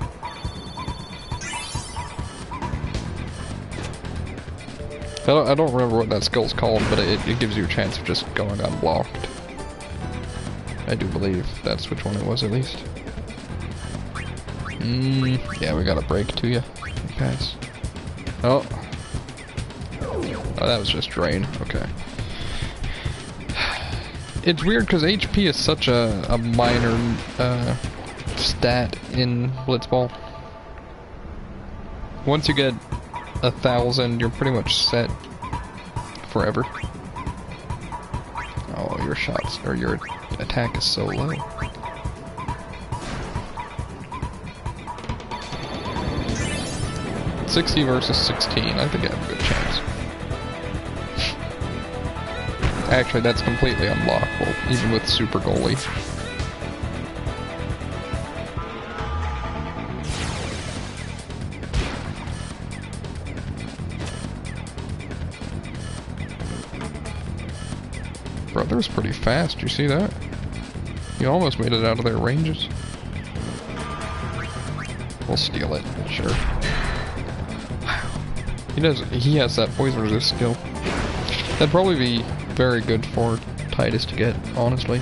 S1: I don't remember what that skill's called, but it gives you a chance of just going unblocked. I do believe that's which one it was, at least. Yeah, we got a break to you. Pass. Oh. Oh, that was just drain. Okay. It's weird because HP is such a minor stat in Blitzball. Once you get 1,000, you're pretty much set forever. Oh, your shots or your attack is so low. 60 versus 16. I think I have a good chance. Actually, that's completely unblockable, even with super goalie. Brother's pretty fast, you see that? He almost made it out of their ranges. We'll steal it, sure. He has that poison resist skill. That'd probably be very good for Titus to get, honestly.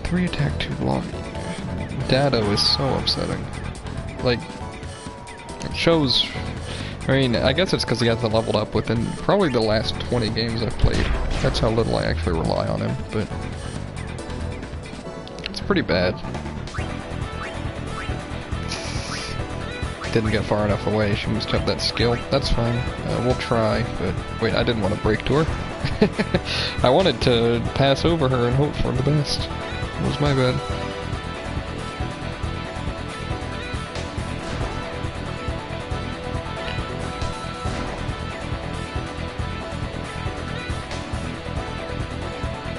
S1: Three attack, 2 block. Dado is so upsetting. Like, it shows. I mean, I guess it's because he hasn't leveled up within probably the last 20 games I've played. That's how little I actually rely on him, but it's pretty bad. Didn't get far enough away. She must have that skill. That's fine. We'll try, but wait, I didn't want to break to her. I wanted to pass over her and hope for the best. It was my bad.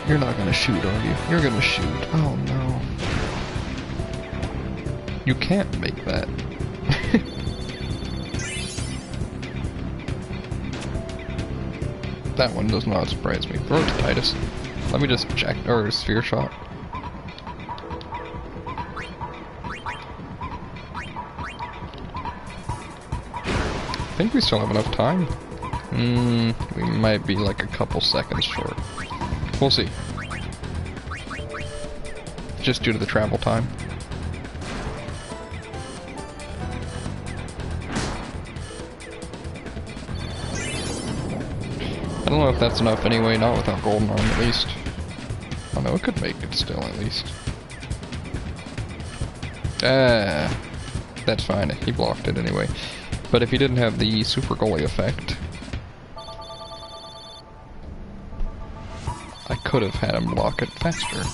S1: You're not gonna shoot, are you? You're gonna shoot. Oh no. You can't make that. That one does not surprise me. Throw it to Titus. Let me just check. Or sphere shot. I think we still have enough time. We might be like a couple seconds short. We'll see. Just due to the travel time. I don't know if that's enough anyway, not without Golden Arm at least. Oh no, it could make it still at least. That's fine, he blocked it anyway. But if he didn't have the super goalie effect, I could have had him block it faster.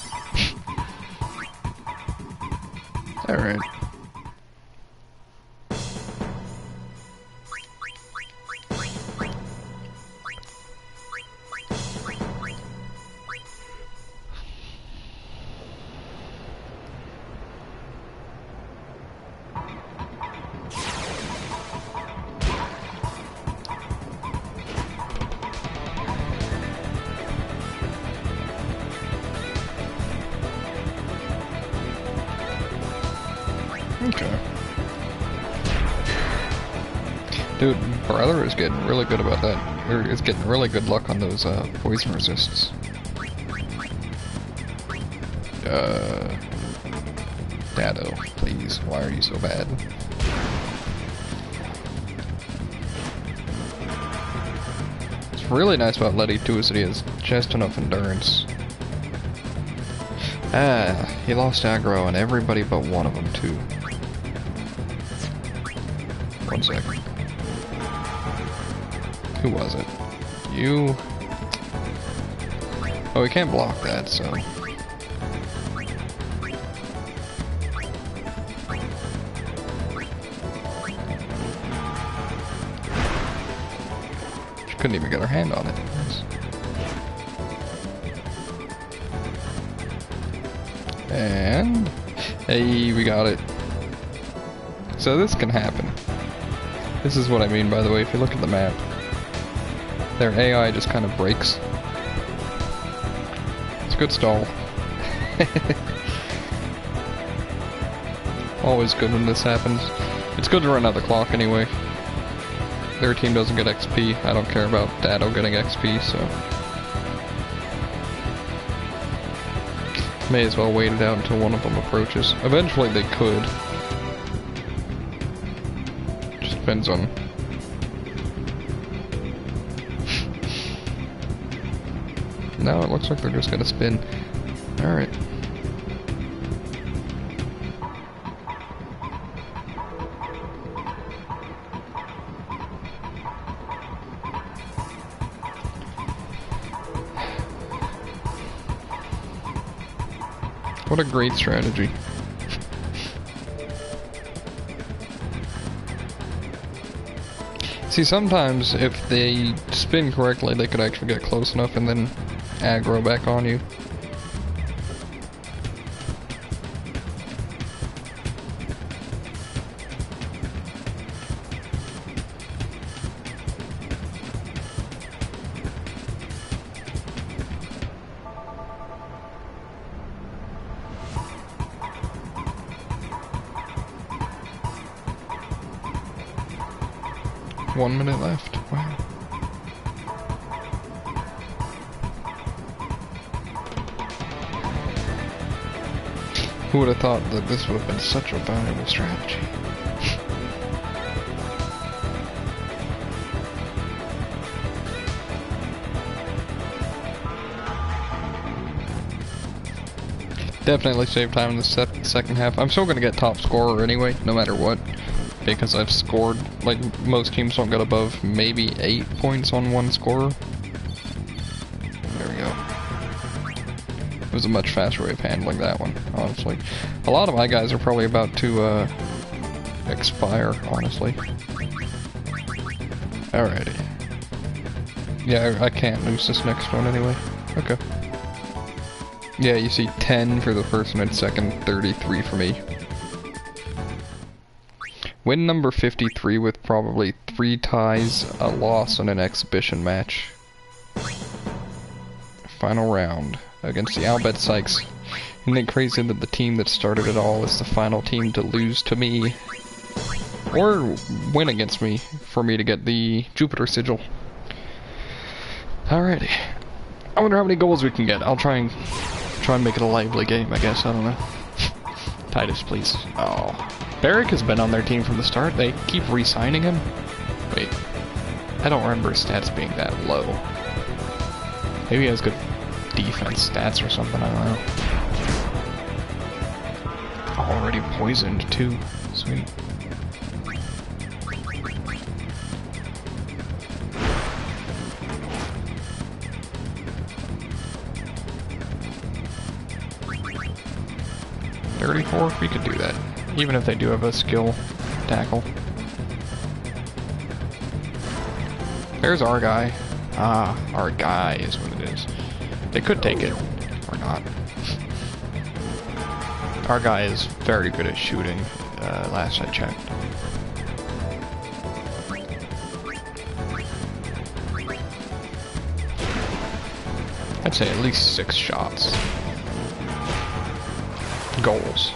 S1: Alright. Okay. Dude, brother is getting really good about that. Or is getting really good luck on those poison resists. Dado, please. Why are you so bad? What's really nice about Letty too is that he has just enough endurance. He lost aggro on everybody but one of them too. 1 second. Who was it? You? Oh, we can't block that, so... She couldn't even get her hand on it. And... Hey, we got it. So this can happen. This is what I mean, by the way, if you look at the map. Their AI just kind of breaks. It's a good stall. Always good when this happens. It's good to run out the clock anyway. Their team doesn't get XP. I don't care about Dado getting XP, so... May as well wait it out until one of them approaches. Eventually they could. Just depends on... No, it looks like they're just gonna spin. Alright. What a great strategy. See, sometimes if they spin correctly, they could actually get close enough and then aggro back on you. One minute left. Wow. Who would have thought that this would have been such a valuable strategy? Definitely save time in the second half. I'm still going to get top scorer anyway, no matter what. Because I've scored, like, most teams don't get above maybe 8 points on one scorer. There we go. It was a much faster way of handling that one, honestly. A lot of my guys are probably about to, expire, honestly. Alrighty. Yeah, I can't lose this next one anyway. Okay. Yeah, you see 10 for the first and second, 33 for me. Win number 53 with probably 3 ties, a loss, and an exhibition match. Final round against the Albert Sykes. Isn't it crazy that the team that started it all is the final team to lose to me? Or win against me for me to get the Jupiter Sigil. Alrighty. I wonder how many goals we can get. I'll try and make it a lively game, I guess. I don't know. Titus, please. Oh. Barrick has been on their team from the start. They keep re-signing him. Wait. I don't remember his stats being that low. Maybe he has good defense stats or something, I don't know. Already poisoned, too. Sweet. We could do that, even if they do have a skill tackle. There's our guy. Ah, our guy is what it is. They could take it, or not. Our guy is very good at shooting, last I checked. I'd say at least 6 shots. Goals.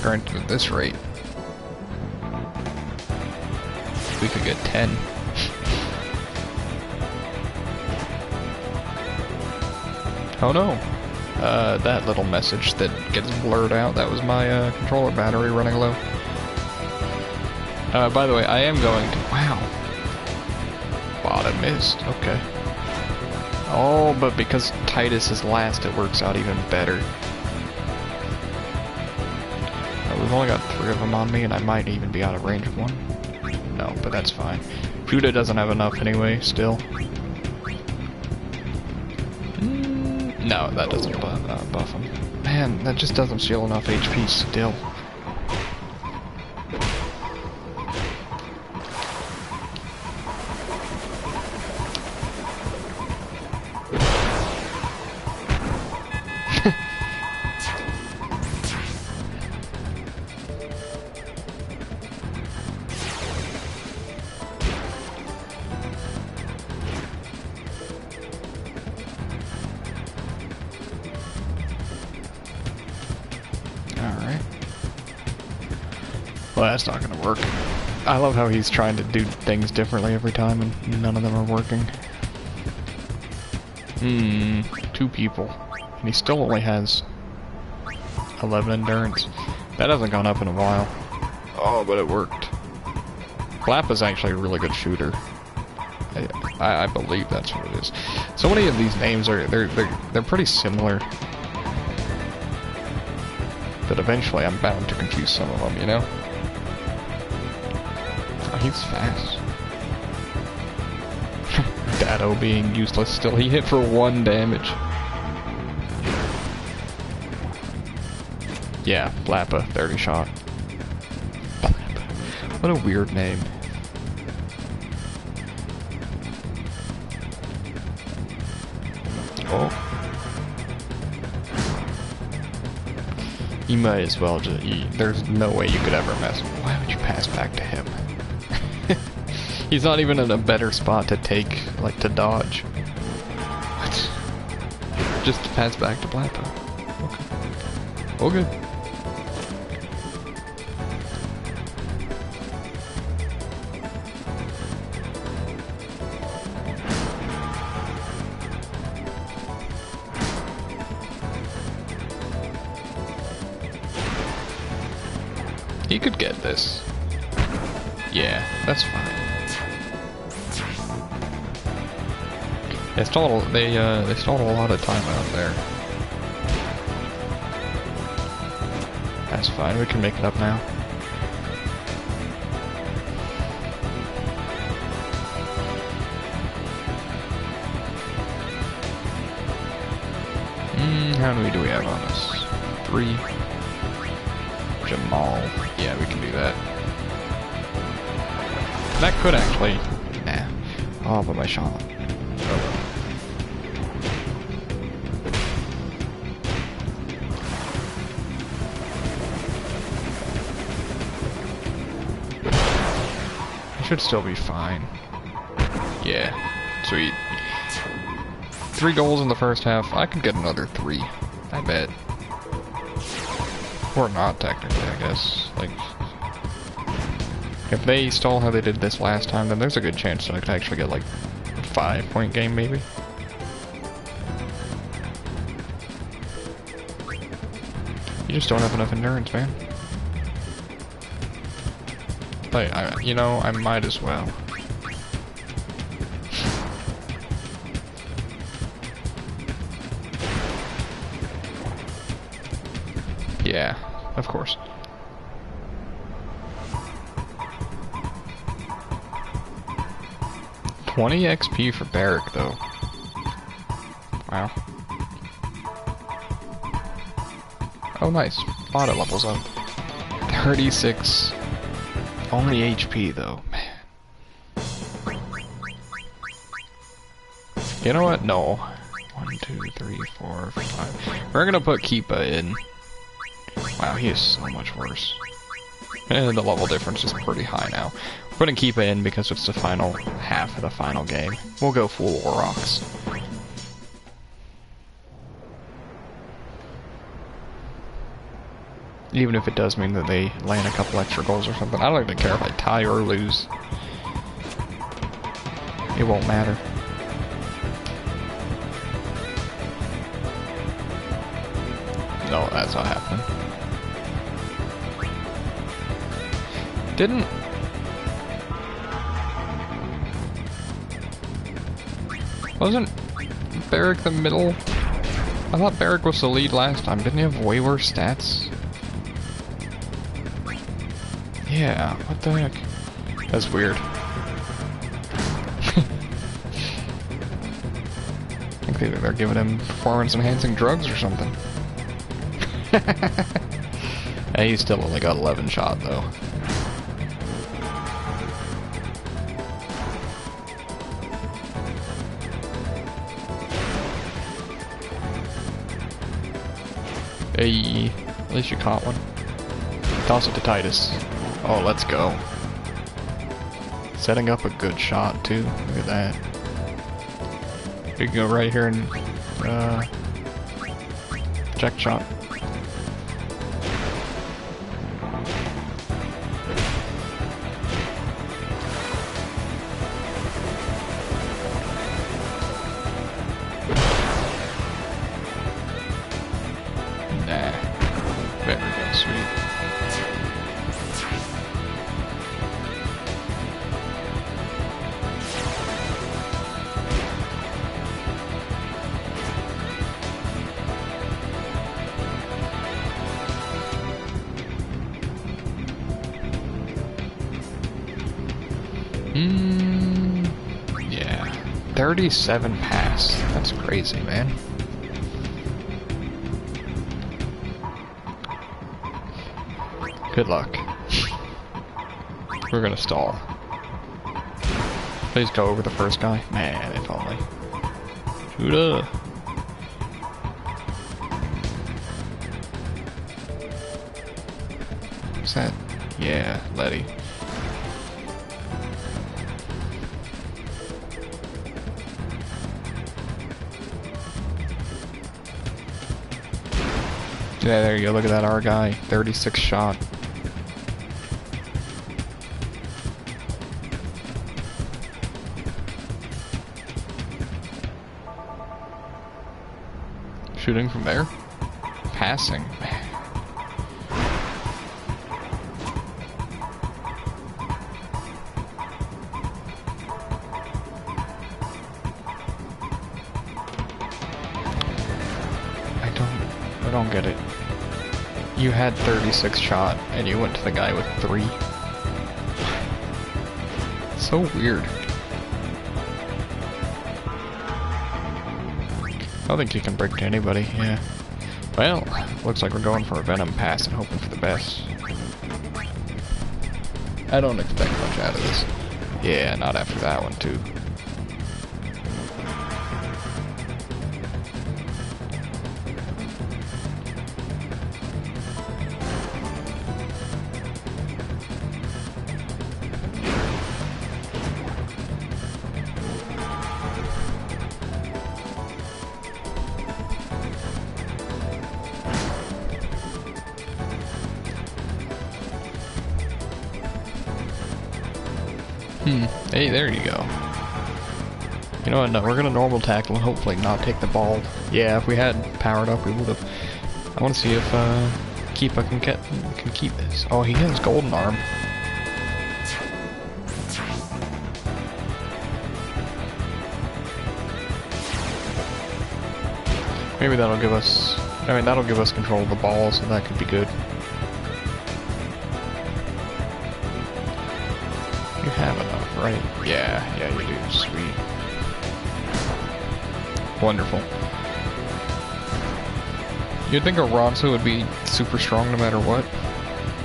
S1: Granted, at this rate, we could get 10. Oh no! That little message that gets blurred out, that was my controller battery running low. By the way, I am going to... Wow! Bottom missed, okay. Oh, but because Titus is last, it works out even better. We've only got 3 of them on me, and I might even be out of range of one. No, but that's fine. Judah doesn't have enough anyway, still. No, that doesn't buff him. Man, that just doesn't steal enough HP still. Well, that's not gonna work. I love how he's trying to do things differently every time and none of them are working. 2 people. And he still only has 11 endurance. That hasn't gone up in a while. Oh, but it worked. Blappa's actually a really good shooter. I believe that's what it is. So many of these names are they're pretty similar. That eventually I'm bound to confuse some of them, you know? Oh, he's fast. Dado being useless still. He hit for 1 damage. Yeah, Blappa, 30 shot. Blappa. What a weird name. Oh. You might as well just... there's no way you could ever mess... Why would you pass back to him? He's not even in a better spot to take, like, to dodge. What? Just to pass back to Blappa. Okay. Okay. He could get this. Yeah, that's fine. They stalled a lot of time out there. That's fine, we can make it up now. How many do we have on us? 3. Jamal. Yeah, we can do that. That could actually... Nah. Oh, but my shot. Should still be fine. Yeah, sweet. 3 goals in the first half. I could get another 3. I bet. Or not, technically, I guess. Like, if they stall how they did this last time, then there's a good chance that I could actually get like a 5-point game, maybe. You just don't have enough endurance, man. But, you know, I might as well. Yeah, of course. $20 XP for Barrack, though. Wow. Oh, nice. Audit levels up. 36... Only HP though, man. You know what? No. 1, 2, 3, 4, 5. We're gonna put Keepa in. Wow, he is so much worse. And the level difference is pretty high now. We're putting Keepa in because it's the final half of the final game. We'll go full Aurochs. Even if it does mean that they land a couple extra goals or something. I don't even care if I tie or lose. It won't matter. No, that's not happening. Didn't... Wasn't Barrack the middle? I thought Barrack was the lead last time. Didn't he have way worse stats? Yeah, what the heck? That's weird. I think they're giving him performance-enhancing drugs or something. Hey, he's still only got 11 shot, though. Hey, at least you caught one. Toss it to Titus. Oh, let's go. Setting up a good shot, too. Look at that. You can go right here and, check shot. Nah. Very good, sweet. Yeah. 37 pass. That's crazy, man. Good luck. We're gonna stall. Please go over the first guy. Man, if only. Shoot. What's that? Yeah, Letty. Yeah, there you go. Look at that, our guy. 36 shot. Shooting from there? Passing. I don't get it. You had 36 shot and you went to the guy with 3. So weird. I don't think you can break to anybody, yeah. Well, looks like we're going for a Venom pass and hoping for the best. I don't expect much out of this. Yeah, not after that one, too. Hey, there you go. You know what, no, we're gonna normal tackle and hopefully not take the ball. Yeah, if we had powered up, we would've. I wanna see if, Keepa can keep this. Oh, he has golden arm. Maybe that'll give us, that'll give us control of the ball, so that could be good. You have enough, right? Yeah, you do. Sweet. Wonderful. You'd think a Ronso would be super strong no matter what,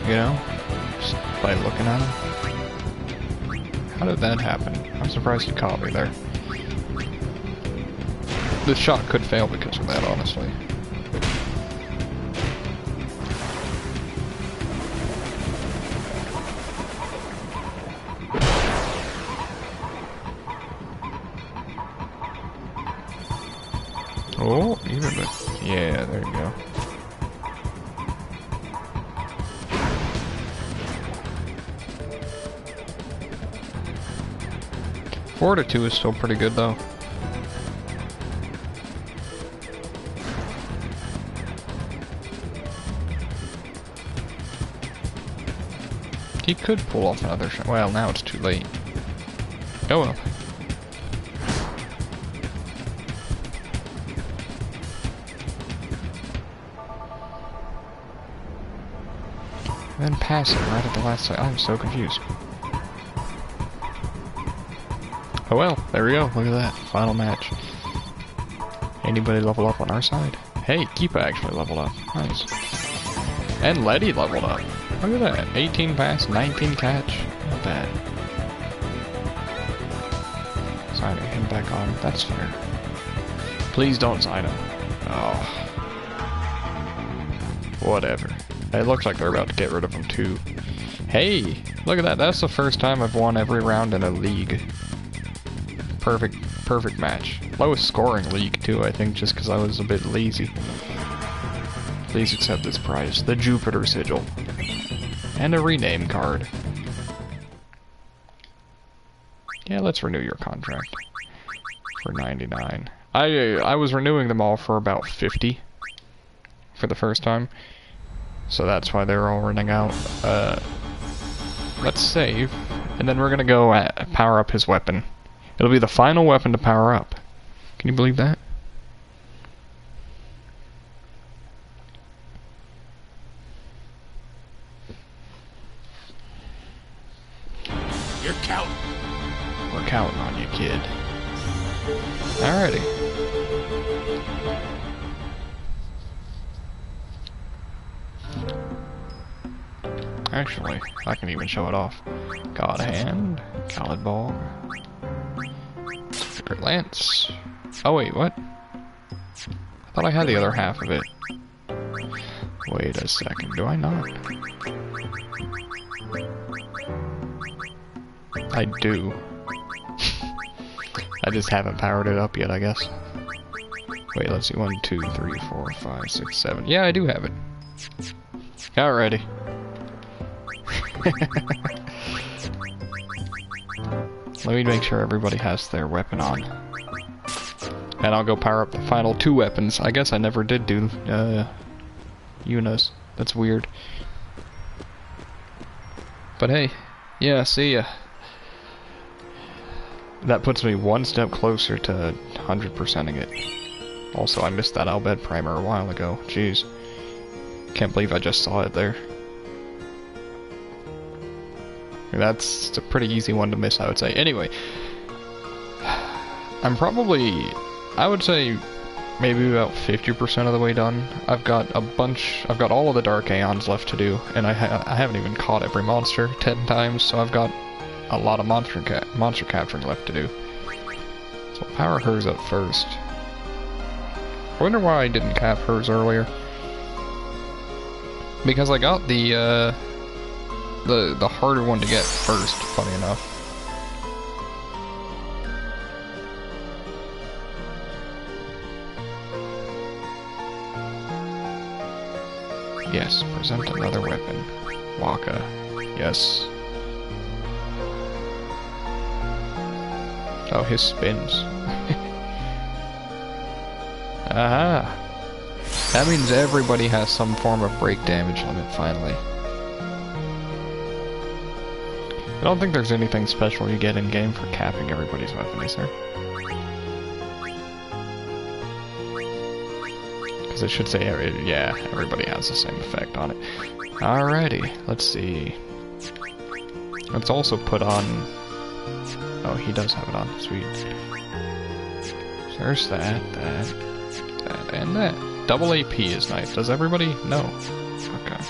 S1: you know? Just by looking at him. How did that happen? I'm surprised he caught me there. This shot could fail because of that, honestly. Oh, even with, yeah, there you go. Four to 2 is still pretty good though. He could pull off another shot. Well, now it's too late. Oh well. And then pass it right at the last second. I'm so confused. Oh well, there we go. Look at that. Final match. Anybody level up on our side? Hey, Keepa actually leveled up. Nice. And Letty leveled up. Look at that. 18 pass, 19 catch. Not bad. Sign him back on. That's fair. Please don't sign him. Oh. Whatever. It looks like they're about to get rid of him too. Hey! Look at that. That's the first time I've won every round in a league. Perfect match. Lowest scoring league too, I think, just because I was a bit lazy. Please accept this prize. The Jupiter Sigil. And a rename card. Yeah, let's renew your contract. For 99. I was renewing them all for about 50. For the first time. So that's why they're all running out. Let's save. And then we're gonna go power up his weapon. It'll be the final weapon to power up. Can you believe that?
S2: You're counting.
S1: We're counting on you, kid. Alrighty. Actually, I can even show it off. God Hand, Khaled Ball, Spirit Lance. Oh wait, what? I thought I had the other half of it. Wait a second, do I not? I do. I just haven't powered it up yet, I guess. Wait, let's see. 1, 2, 3, 4, 5, 6, 7. Yeah, I do have it. Alrighty. Let me make sure everybody has their weapon on. And I'll go power up the final 2 weapons. I guess I never did do, Yuna's. That's weird. But hey, yeah, see ya. That puts me one step closer to 100%ing it. Also, I missed that Albed primer a while ago. Jeez. Can't believe I just saw it there. That's a pretty easy one to miss, I would say. Anyway, I'm probably, I would say, maybe about 50% of the way done. I've got all of the Dark Aeons left to do, and I haven't even caught every monster 10 times, so I've got a lot of monster capturing left to do. So I'll power hers up first. I wonder why I didn't cap hers earlier. Because I got the harder one to get first, funny enough. Yes, present another weapon. Waka. Yes. Oh, his spins. Aha! That means everybody has some form of break damage limit, finally. I don't think there's anything special you get in-game for capping everybody's weapon, is there? Because it should say, yeah, everybody has the same effect on it. Alrighty, let's see. Let's also put on... Oh, he does have it on, sweet. So there's that, and that. Double AP is nice. Does everybody? No. Okay.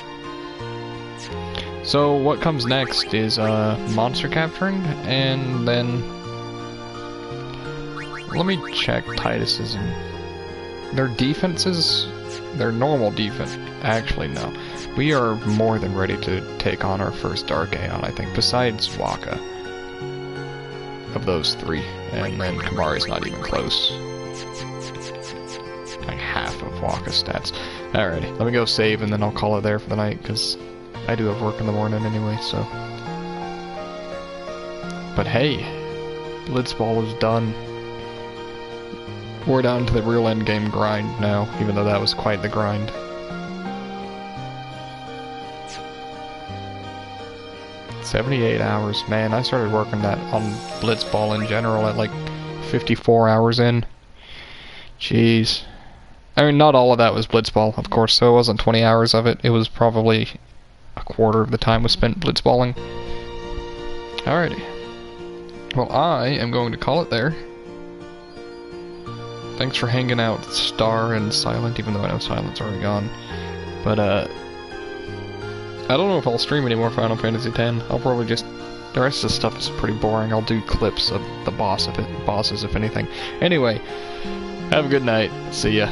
S1: So what comes next is monster capturing, and then let me check Titus's and their defenses. Their normal defense. Actually, no. We are more than ready to take on our first Dark Aeon, I think. Besides Waka, of those three, and then Kamari's not even close. Like half of Waka's stats. Alrighty, let me go save and then I'll call it there for the night, because I do have work in the morning anyway, so. But hey, Blitzball is done. We're down to the real endgame grind now, even though that was quite the grind. $78 hours, man, I started working that on Blitzball in general at like 54 hours in. Jeez. I mean, not all of that was Blitzball, of course, so it wasn't 20 hours of it. It was probably a quarter of the time was spent Blitzballing. Alrighty. Well, I am going to call it there. Thanks for hanging out, Star and Silent, even though I know Silent's already gone. But, I don't know if I'll stream any more Final Fantasy X. I'll probably just... The rest of the stuff is pretty boring. I'll do clips of the bosses, if anything. Anyway, have a good night. See ya.